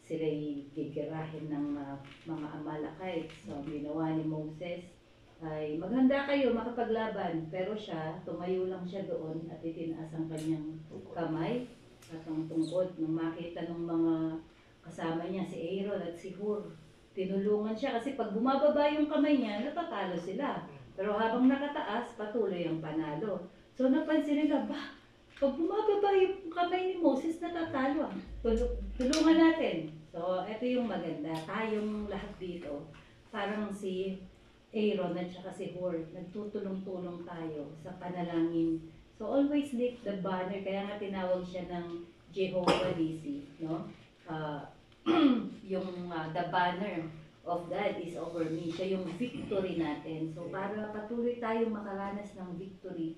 sila'y gigirahin ng mga Amalekite. So, ginawa ni Moses ay maghanda kayo makapaglaban. Pero siya, tumayo lang siya doon at itinaas ang kanyang kamay at ang tungkod. Nung makita ng mga kasama niya, si Aaron at si Hur, tinulungan siya kasi pag bumababa yung kamay niya, natatalo sila. Pero habang nakataas, patuloy ang panalo. So, napansin nila, pag bumababa yung kamay ni Moses, natatalo. Tulungan natin. So, ito yung maganda. Tayong lahat dito, parang si Aaron at saka si Hur, nagtutulong-tulong tayo sa panalangin. So, always lift the banner. Kaya nga tinawag siya ng Jehovah Nissi, no? The banner of God is over me. Siya yung victory natin. So, para patuloy tayong makaranas ng victory,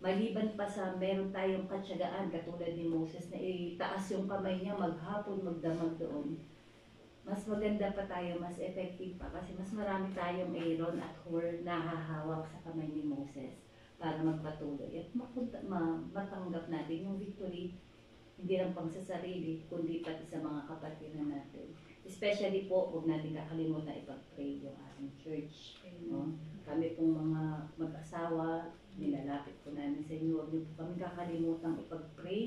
maliban pa sa meron tayong katsagaan katulad ni Moses na itaas yung kamay niya, maghapon, magdamag doon. Mas maganda pa tayo, mas effective pa kasi mas marami tayong Aaron at Hur na hahawak sa kamay ni Moses para magpatuloy at matanggap natin yung victory hindi lang pang sa sarili kundi pati sa mga kapatiran natin. Especially po, huwag natin kakalimutan ipag-pray yung ating church. No? Kami pong mga mag-asawa, nilalapit po namin sa inyo, huwag niyo po kami kakalimutan ipag-pray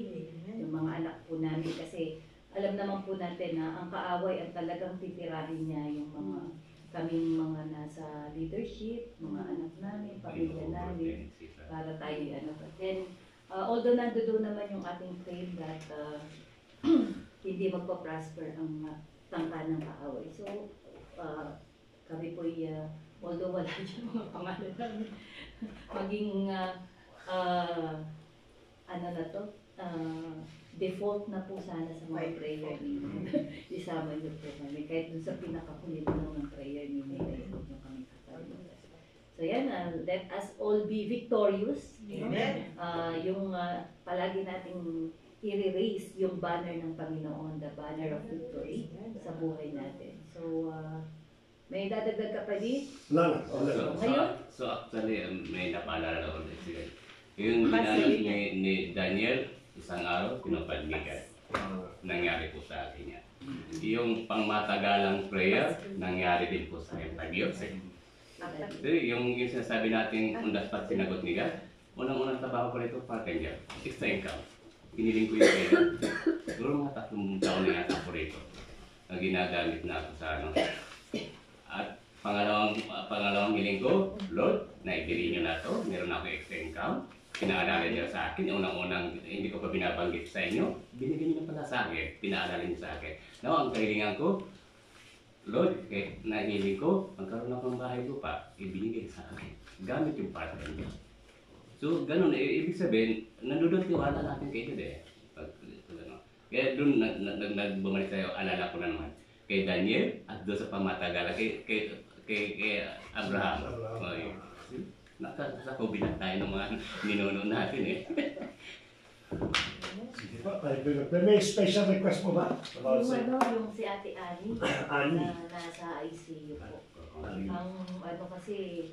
yung mga anak po namin kasi alam naman po natin na ang kaaway ang talagang titirahin niya yung mga kaming mga nasa leadership, mga anak namin, pamilya namin, para tayo But then, although nandoon naman yung ating claim that hindi magpa-prosper ang tangka ng kaaway. So, kami po although wala dyan mga pangalan namin, maging default na po sana sa mga prayer ninyo. Isama niyo po kami. Kahit dun sa pinakakulit ng prayer ninyo, huwag niyo kami kakalimutan. So yan, let us all be victorious. Amen. Yung palagi nating i-raise yung banner ng Panginoon, the banner of victory sa buhay natin. So, may dadagdag ka pa di? Wala. So actually, may napaalala ako ulit. Yung ginanap ni Daniel, isang araw, pinapagbigan. Nangyari po sa akin yan. Yung pangmatagalang prayer, nangyari din po sa akin. Tag-Yosef. Yung sinasabi natin, kung dapat sinagot ni God, unang-unang trabaho ko nito, part-time job. Extra income. Piniling ko yung pera. Siguro mga 3 taon na yata ko rito. Na ginagamit na ako sa ano. At pangalawang hiling ko, Lord, naibili niyo na to. Meron ako extra income. Pinaalala niyo sa akin. Unang-unang, hindi ko pa binabanggit sa inyo. Binigyan niyo na pala sa akin. Pinaalala niyo sa akin. Now, ang kahilingan ko, Lord, nahiling ko, magkaroon ako ng bahay lupa. Ibinigay sa akin. Gamit yung part-time job. So, ganun, ibig sabihin, nandun tiwala natin kay God eh. Kaya doon, nagbumalik tayo, alala ko na naman. Kay Daniel, at doon sa pamatagala, kay Abraham. Nakasakobin na tayo ng mga ninuno natin eh. May special request mo ba? About Yung sa yung si Ate Annie, Ani? na nasa ICU po. Ani. Ang kasi,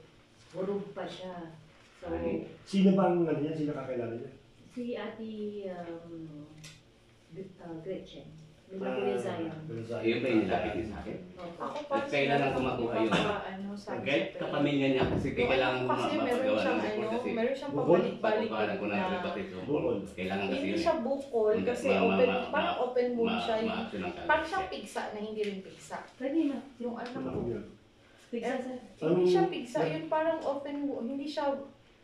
hurog pa siya. So, Sino bang ano niya? Sino kakilala niya? si Ate Gretchen, nila Kuya Zion. Yun ba yung nilapit niya sa akin? Opo. Ako At kailangan ko makuha yun. Ano, sabi Okay, sa kapamilya niya kasi kailangan ko kasi meron mapagawa siyang ng report kasi meron siyang Bukol? pabalik-balik pagpapalan ko ng na report ito. Bukol. Kailangan kasi hindi yun. siya bukol kasi open, parang open wound siya. Ma-action ang Parang siyang pigsa na hindi rin pigsa. Kanina, Yung anak Ano ko. yun? pigsa sa... Hindi siya pigsa, yun parang open wound. Hindi siya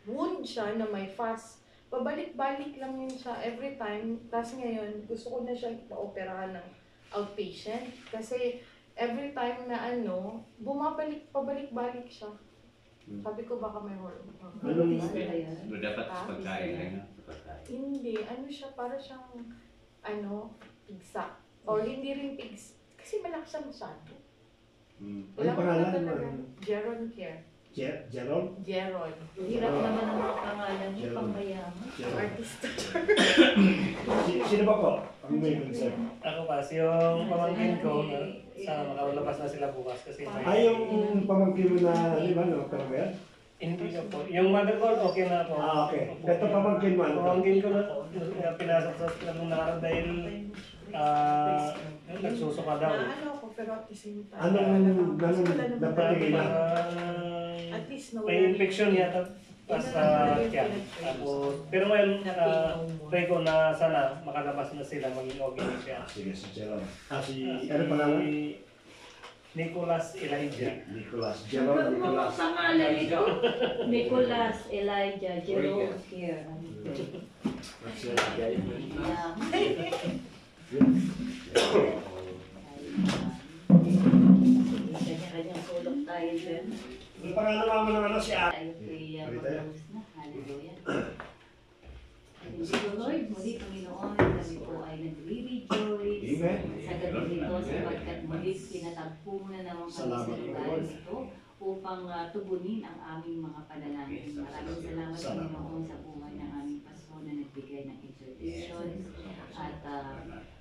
wound siya na may fast. Pabalik-balik lang yun siya every time. Tapos ngayon, gusto ko na siya ipa-operahan ng outpatient. Kasi every time na pabalik-balik siya. Sabi ko baka may hormone. Anong- So, dapat sa pagkain rin. Sa pagkain. Hindi, siya, para siyang, pigsa. Or hindi rin pigsa. Kasi malaki siya masyado. Ano pangalan mo? Jeron Care. Gerald? Jeron. Hirap naman ang mga pangalan niyo, pangmayaman. Gerald. Artista. Sino ba po? Ang may concern. Ako kasi yung pamangkin ko, sa makalabas na sila bukas kasi Ay, yung pamangkin mo na, di ba, no? Pero ba yan? hindi na po. Yung mother ko, okay na po. Ah, okay. Ito pamangkin mo, ano? Pamangkin ko na pinasok sa hospital nung nakaraan dahil nagsusuka daw. Na ako, pero at the same time. Anong napatingin na? At least nawala May infection yata pas sa tiyan. Pero ngayon, pray ko na sana makalabas na sila, maging okay na siya. Sige, si Gerald. Ano pangalan? Si Nicholas Elijah. Nicholas. Gerald Nicholas. Pangalan nito? Nicholas Elijah Jerome Care. Kanya-kanyang sulok tayo dyan. Ano pangalan mo naman si Ate? Tayo kay mag-host na. Hallelujah. Thank you, Lord. Muli, Panginoon, kami po ay nagre-rejoice Amen. sa gabi nito sapagkat muli pinatagpo mo na naman kami sa Salamat, lugar Lord. nito upang tugunin ang aming mga panalangin. Maraming salamat, Panginoon, sa buhay ng aming pasto na nagbigay ng intercession. At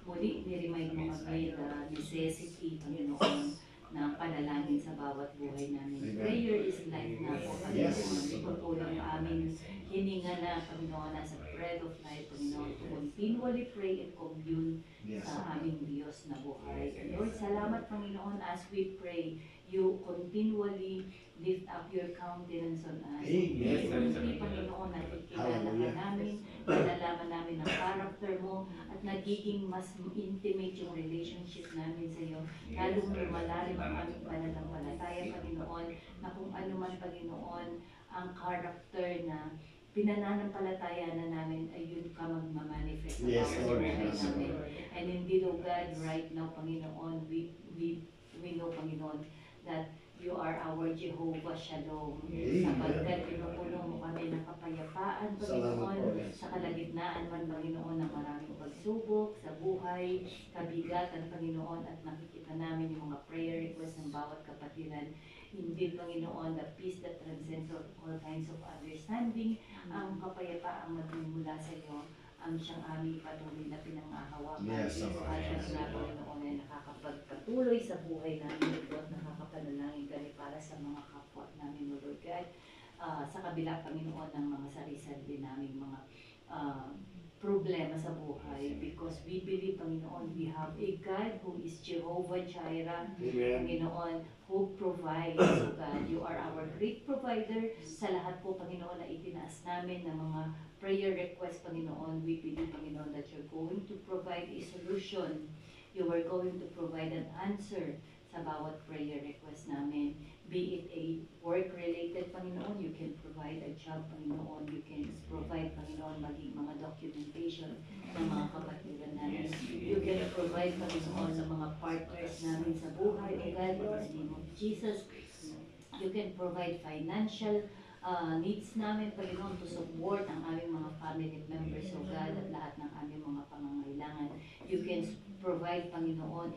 muli, niremind mo kami the necessity, Panginoon, ng panalangin sa bawat buhay namin. Amen. Prayer is life na po, Yes. Panginoon. Ito po yung aming hininga na, Panginoon, nasa bread of life, Panginoon, to continually pray and commune Yes. sa aming Diyos na buhay. Lord, salamat, Panginoon, as we pray, you continually lift up your countenance on us. Amen. Hindi, Panginoon, nakikilala ka namin, nalalaman namin ang character mo, at nagiging mas intimate yung relationship namin sa iyo. Lalong lumalalim ang aming pananampalataya, Panginoon, na kung ano man, Panginoon, ang character na pinananampalataya na namin ay yun ka magmamanifest sa Yes, bawat Lord. buhay Yes, namin. Lord. And indeed, O God, right now, Panginoon, we know, Panginoon, that you are our Jehovah Shalom. Amen. Sapagkat pinupuno mo kami ng kapayapaan, Salamat Panginoon, po. sa kalagitnaan man, Panginoon, ng maraming pagsubok sa buhay, kabigatan, Panginoon, at nakikita namin yung mga prayer requests ng bawat kapatiran. Indeed, Panginoon, the peace that transcends all kinds of understanding, ang kapayapaang magmumula sa iyo, ang siyang aming patuloy na pinangahawakan. Yes, Yes, yes. na Panginoon ay nakakapagpatuloy sa buhay namin ito at nakakapanalangin kami para sa mga kapwa namin, O Lord God. Sa kabila, Panginoon, ng mga sarili namin mga problema sa buhay, because we believe, Panginoon, we have a God who is Jehovah Jireh, Amen. Panginoon, who provides, O God. You are our great provider. Sa lahat po, Panginoon, na itinaas namin ng mga prayer request, Panginoon, we believe, Panginoon, that you're going to provide a solution. You are going to provide an answer sa bawat prayer request namin. Be it a work-related, Panginoon, you can provide a job, Panginoon. You can provide, Panginoon, maging mga documentation ng mga kapatiran namin. You can provide, Panginoon, sa mga partners namin sa buhay, O God, in the name of Jesus. You can provide financial needs namin, Panginoon, to support ang aming mga family members, O God, at lahat ng aming mga pangangailangan. You can provide, Panginoon,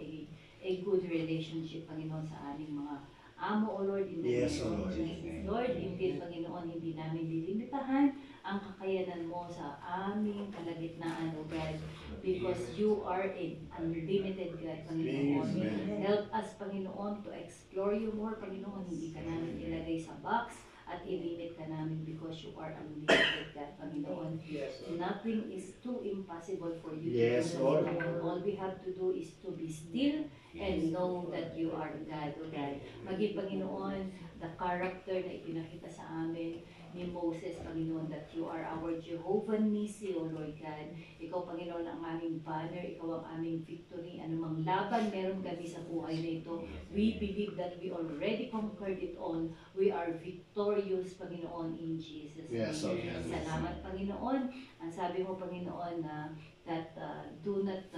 a good relationship, Panginoon, sa aming mga amo, O Lord, in the Yes, name O of Lord. Jesus. Lord, indeed, Panginoon, hindi namin lilimitahan ang kakayanan mo sa aming kalagitnaan, O God. because you are an unlimited God, Panginoon. Amen. Help us, Panginoon, to explore you more, Panginoon. Hindi ka namin ilagay sa box at ilimit ka namin because you are unlimited God, Panginoon. Yes, Lord. Nothing is too impossible for you Yes, to do. Lord. Panginoon. All we have to do is to be still and know that you are God, O God. Maging, Panginoon, the character na ipinakita sa amin ni Moses, Panginoon, that you are our Jehovah Nissi, O Lord God. Ikaw, Panginoon, ang aming banner, ikaw ang aming victory. Anumang laban meron kami sa buhay na ito, we believe that we already conquered it all. We are victorious, Panginoon, in Jesus' name. Yes, okay. Salamat, Panginoon. Ang sabi mo, Panginoon, na that do not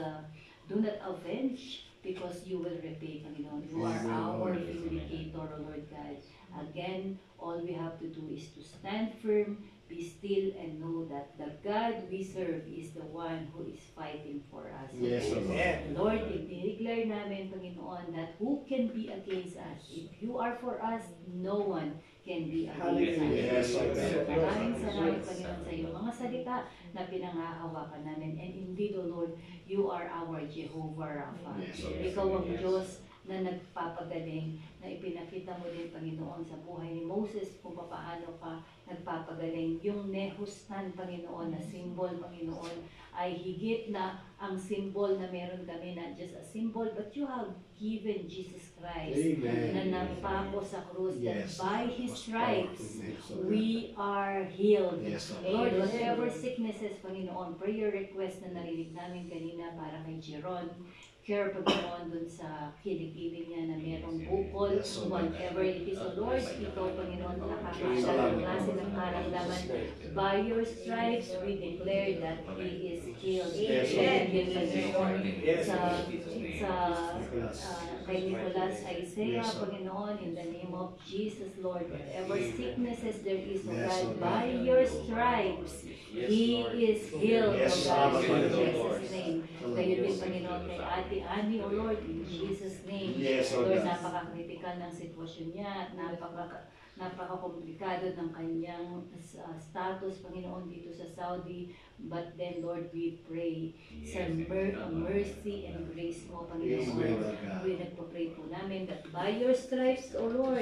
avenge because you will repay, Panginoon. You are our vindicator, O Lord God. Again, all we have to do is to stand firm, be still, and know that the God we serve is the one who is fighting for us. Yes, Amen. Lord, i-declare namin, Panginoon, that who can be against us? If you are for us, no one can be against us. Yes, So, maraming salamat, Panginoon, sa iyong mga salita na pinangahawakan namin. And indeed, O Lord, you are our Jehovah Rapha. Yes, Ikaw ang Diyos na nagpapagaling, na ipinakita mo din, Panginoon, sa buhay ni Moses kung paano ka nagpapagaling. Yung Nehustan, Panginoon, na symbol, Panginoon, ay higit na ang symbol na meron kami, not just a symbol, but you have given Jesus Christ Amen. na napako sa krus, that Yes. by His stripes, Yes, we are healed. Yes, Lord, whatever sicknesses, Panginoon, prayer request na narinig namin kanina para kay Jeron, care, Panginoon, dun sa kilikili niya na merong bukol, Yes, Lord. whatever it is. So Lord, ikaw, Panginoon, nakakasal ang klase ng karamdaman. By your stripes, we declare that He is healed. Yes, Thank you, Panginoon, Yes. kay Nicolas Isaiah, Panginoon, in the name of Jesus, Lord, whatever sicknesses there is, O Yes, God, Lord. by your stripes, He is healed, O Yes, God, in Lord. Jesus' name. Kayo din, Panginoon, kay Ate Annie, O Lord, in Jesus' name. Yes, Lord. Lord, napaka-critical ng sitwasyon niya at napaka-komplikado ng kanyang status, Panginoon, dito sa Saudi. But then, Lord, we pray sa mercy and grace mo, Panginoon. Amen, Lord God. We nagpa-pray po namin that by your stripes, O Lord,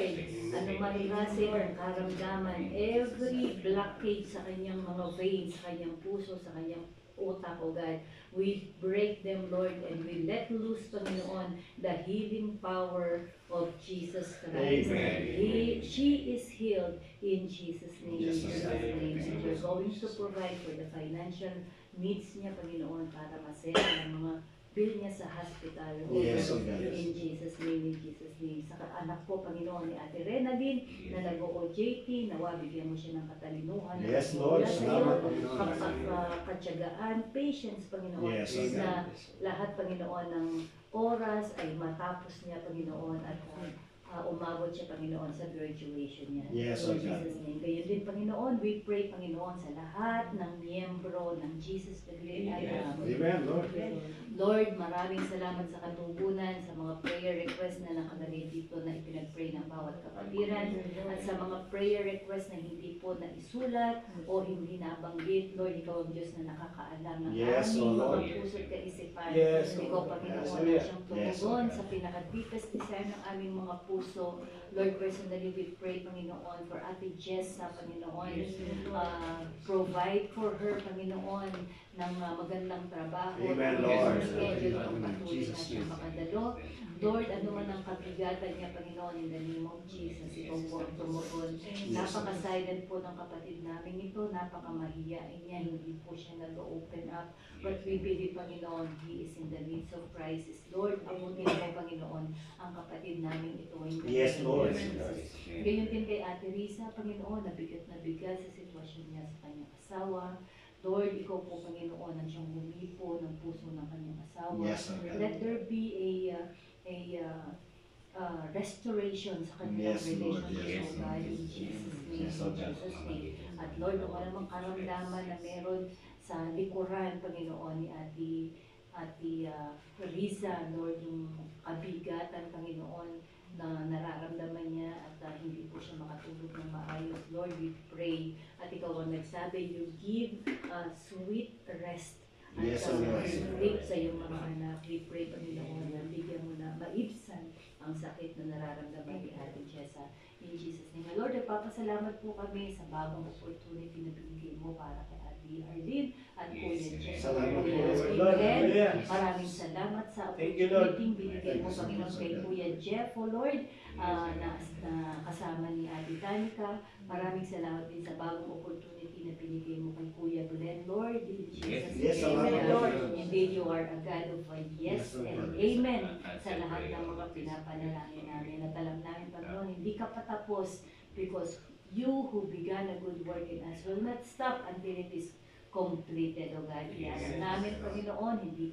anumang klase ng karamdaman, every blockage sa kanyang mga veins, sa kanyang puso, sa kanyang utak, O God, we break them, Lord, and we let loose, Panginoon, the healing power of Jesus Christ. Amen. She is healed in Jesus' name. Yes, In Jesus' Lord. name. And we're going to provide for the financial needs niya, Panginoon, para masaya ang mga bill niya sa hospital. Yes, oh God. In Jesus' name, in Jesus' name. Sa anak po, Panginoon, ni Ate Rena din, na nag-OJT, nawa, bigyan mo siya ng katalinuhan. Yes, Lord. Salamat, Panginoon. Kapagkatsagaan, patience, Panginoon, Yes, oh na God. lahat, Panginoon, ng oras ay matapos niya, Panginoon, at umabot siya, Panginoon, sa graduation niya. Yes, In oh God. Jesus' name. Gayon din, Panginoon, we pray, Panginoon, sa lahat ng miyembro ng Jesus the Great I Am. Amen, Lord. Lord, maraming salamat sa katugunan, sa mga prayer request na nakalagay dito na ipinag-pray ng bawat kapatiran, at sa mga prayer request na hindi po naisulat o hindi nabanggit. Lord, ikaw ang Diyos na nakakaalam ng Yes, aming O Lord. mga puso't kaisipan. Yes, O Ikaw, Lord. Panginoon, Yes, ang siyang Yes, O tumugon God. sa pinaka-deepest desire ng aming mga puso. Lord, personally, we pray, Panginoon, for Ate Jessa, Panginoon. Provide for her, Panginoon, ng magandang trabaho. Amen, Ang Lord. schedule ng patuloy na Jesus' siyang name. makadalo. Lord, ano man ang kabigatan niya, Panginoon, in the name of Jesus, ikaw po ang tumugon. Napaka-silent po ng kapatid namin ito, napaka-mahiyain niya, hindi po siya nag-open up. But we believe, Panginoon, he is in the midst of crisis. Lord, abutin mo, Panginoon, ang kapatid namin ito. In the Yes, name of Lord. Jesus. Ganyan din kay Ate Risa, Panginoon, nabigat na bigat sa sitwasyon niya sa kanyang asawa. Lord, ikaw po, Panginoon, ang siyang humipo ng puso ng kanyang asawa. Yes, O God. Let there be a restoration sa kanilang Yes, Lord. relationship, Yes, O God, in Lord. Jesus' name. Yes, O In God. Jesus' name. At Lord, kung anumang karamdaman na meron sa likuran, Panginoon, ni Ate Risa, Lord, yung kabigatan, Panginoon, na nararamdaman niya at hindi po siya makatulog ng maayos. Lord, we pray at ikaw ang nagsabi, you give sweet rest at Yes, sa Lord. rape sa iyong mga anak. We pray, Panginoon, na bigyan mo na maibsan ang sakit na nararamdaman ni Ate Jessa. In Jesus' name. Lord, nagpapasalamat po kami sa bagong opportunity na binigay mo para kay Ate Arlene at Kuya Jeff. Salamat po, Lord. Amen. Hallelujah. Maraming salamat sa Thank you, Lord. opportunity binigay mo, Panginoon, kay Kuya Jeff, O Lord, na kasama ni Ate Tanica. Maraming salamat din sa bagong opportunity na binigay mo kay Kuya Glenn, Lord. In Jesus' Yes, name, salamat, Lord. Lord. Indeed, you are a God of a yes Yes, Lord. and amen sa lahat ng mga pinapanalangin namin. At alam namin, Panginoon, hindi ka patapos because you who began a good work in us will not stop until it is completed, O God. Kaya alam namin, Panginoon, hindi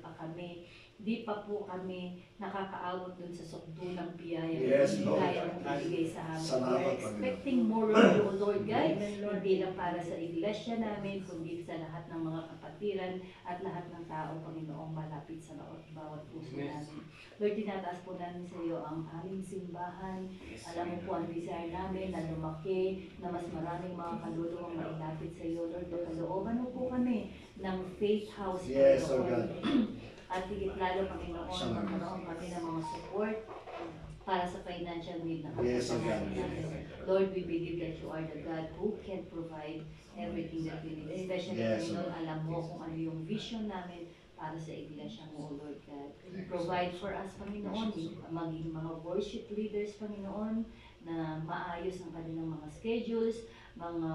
pa po kami nakakaawat dun sa sukdulang biyaya. Yes, Hindi Lord. kaya mong ibigay sa amin. We Salamat, are expecting more of you, O Lord God. Hindi lang para sa iglesia namin, kundi sa lahat ng mga kapatiran at lahat ng tao, Panginoong malapit sa bawat puso namin. Lord, tinataas po namin sa iyo ang aming simbahan. Alam mo po ang desire namin na lumaki, na mas maraming mga kaluluwang mailapit sa iyo. Lord, kalooban mo po kami ng faith house, Yes, O Panginoon. God. At higit lalo, Panginoon, Salamat. magkaroon kami ng mga support para sa financial need na Yes, O God. namin. Lord, we believe that you are the God who can provide everything that we need. Especially, Yes, O Panginoon, God. alam mo kung ano yung vision namin para sa iglesia mo, Lord God. Provide for us, Panginoon, maging mga worship leaders, Panginoon, na maayos ang kanilang mga schedules, mga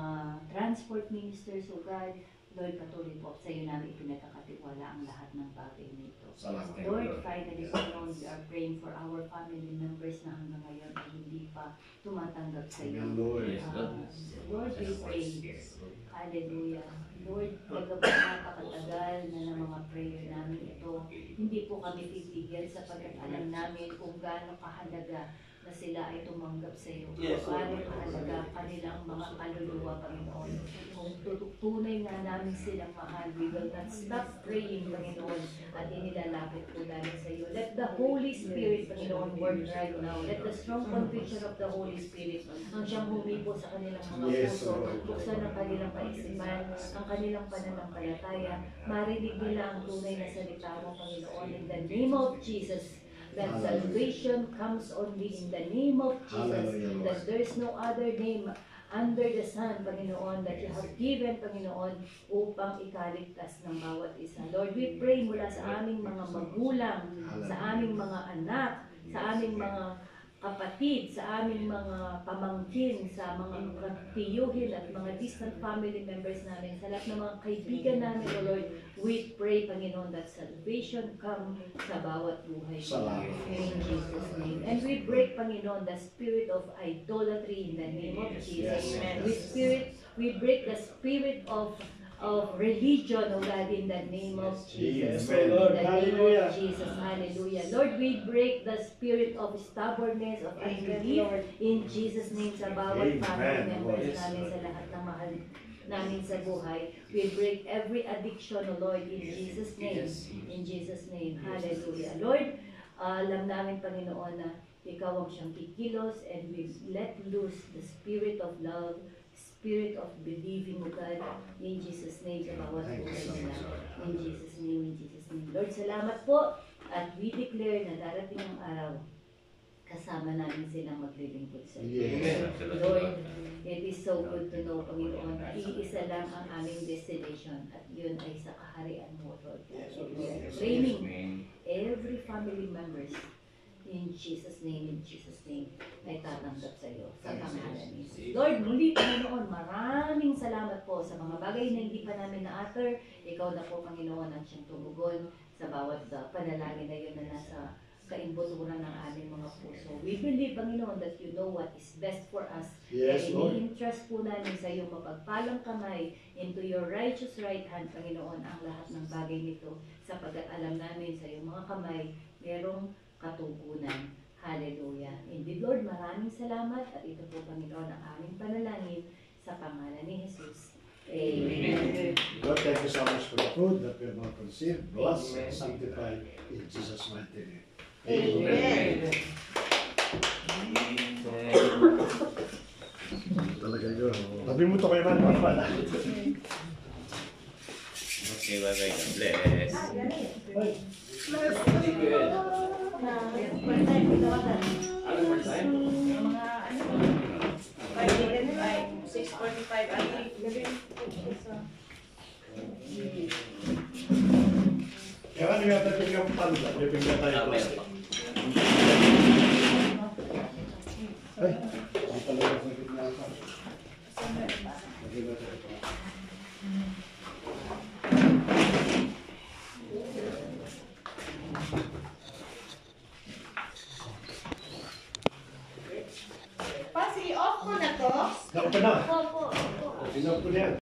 transport ministers, O God. Lord, patuloy po sa iyo namin ipinagkakatiwala ang lahat ng bagay nito. Salamat. Lord, finally, Panginoon, we are praying for our family members na hanggang ngayon ay hindi pa tumatanggap sa iyo. Amen, Lord. Lord, we pray. Hallelujah. Lord, pagkabot napakatagal na ng mga prayer namin ito, hindi po kami titigil sapagkat alam namin kung gaano kahalaga na sila ay tumanggap sa iyo. Yes, Kung gaano Lord. kahalaga kanilang mga kaluluwa, Panginoon. Kung tunay na namin silang mahal, we will not stop praying, Panginoon, at inilalapit po namin sa iyo. Let the Holy Spirit, Panginoon, work right now. Let the strong conviction of the Holy Spirit ang siyang humipo sa kanilang mga Yes, puso, Lord. buksan ang kanilang kaisipan, ang kanilang pananampalataya, marinig nila ang tunay na salita mo, Panginoon, in the name of Jesus. That salvation comes only in the name of Jesus. Hallelujah, Lord. That there is no other name under the sun, Panginoon, that you have given, Panginoon, upang ikaligtas ng bawat isa. Lord, we pray mula sa aming mga magulang, sa aming mga anak, sa aming mga kapatid, sa aming mga pamangkin, sa mga tiyuhin at mga distant family members namin, sa lahat ng mga kaibigan namin, O Lord, we pray, Panginoon, that salvation come sa bawat buhay. Salamat. In Jesus' name. And we break, Panginoon, the spirit of idolatry in the name of Jesus. Yes. We break the spirit of religion, O God, in the name of Jesus. Amen. In the name Hallelujah. of Jesus. Hallelujah. Lord, we break the spirit of stubbornness, of unbelief, in Jesus' name sa bawat family Amen. members Yes, namin, Lord. sa lahat ng mahal namin sa buhay. We break every addiction, O Lord, in Jesus' name. In Jesus' name. Hallelujah. Lord, alam namin, Panginoon, na ikaw ang siyang kikilos, and we let loose the spirit of love, spirit of believing, O God, in Jesus' name sa bawat Thank you buhay so nila. much, Lord. In Jesus' name, in Jesus' name. Lord, salamat po, at we declare na darating ang araw, kasama namin silang maglilingkod sa iyo. Yes. Lord, it is so good to know, Panginoon, na iisa lang ang aming destination, at yun ay sa kaharian mo, Lord. Yes, And Lord. we are training every family members in Jesus' name, ay tatanggap sa iyo sa pangalan ni Jesus. Lord, muli, Panginoon, maraming salamat po sa mga bagay na hindi pa namin na-utter. Ikaw na po, Panginoon, ang siyang tumugon sa bawat panalangin na yun na nasa kaimbuturan ng aming mga puso. We believe, Panginoon, that you know what is best for us. Yes, Kaya Lord. ini-entrust po namin sa iyong mapagpalang kamay, into your righteous right hand, Panginoon, ang lahat ng bagay nito, sapagkat alam namin sa iyong mga kamay, merong katugunan. Hallelujah. Indeed, Lord, maraming salamat, at ito po, Panginoon, ang aming panalangin sa pangalan ni Jesus. Amen. God, thank you so much for the food that we have now conceived, blessed, and sanctified in Jesus' mighty name. Amen. Talaga yun. Tabi mo to kayo man, pala. Okay, bye-bye. God bless. Thank you, Ed. Ano more time? Mga ano, 6:45, I think. Kaya ano yung tayo yung panda? Yung bigla tayo. Meron pa. Ay, ang talaga sa gitna ka. Sa gitna ka.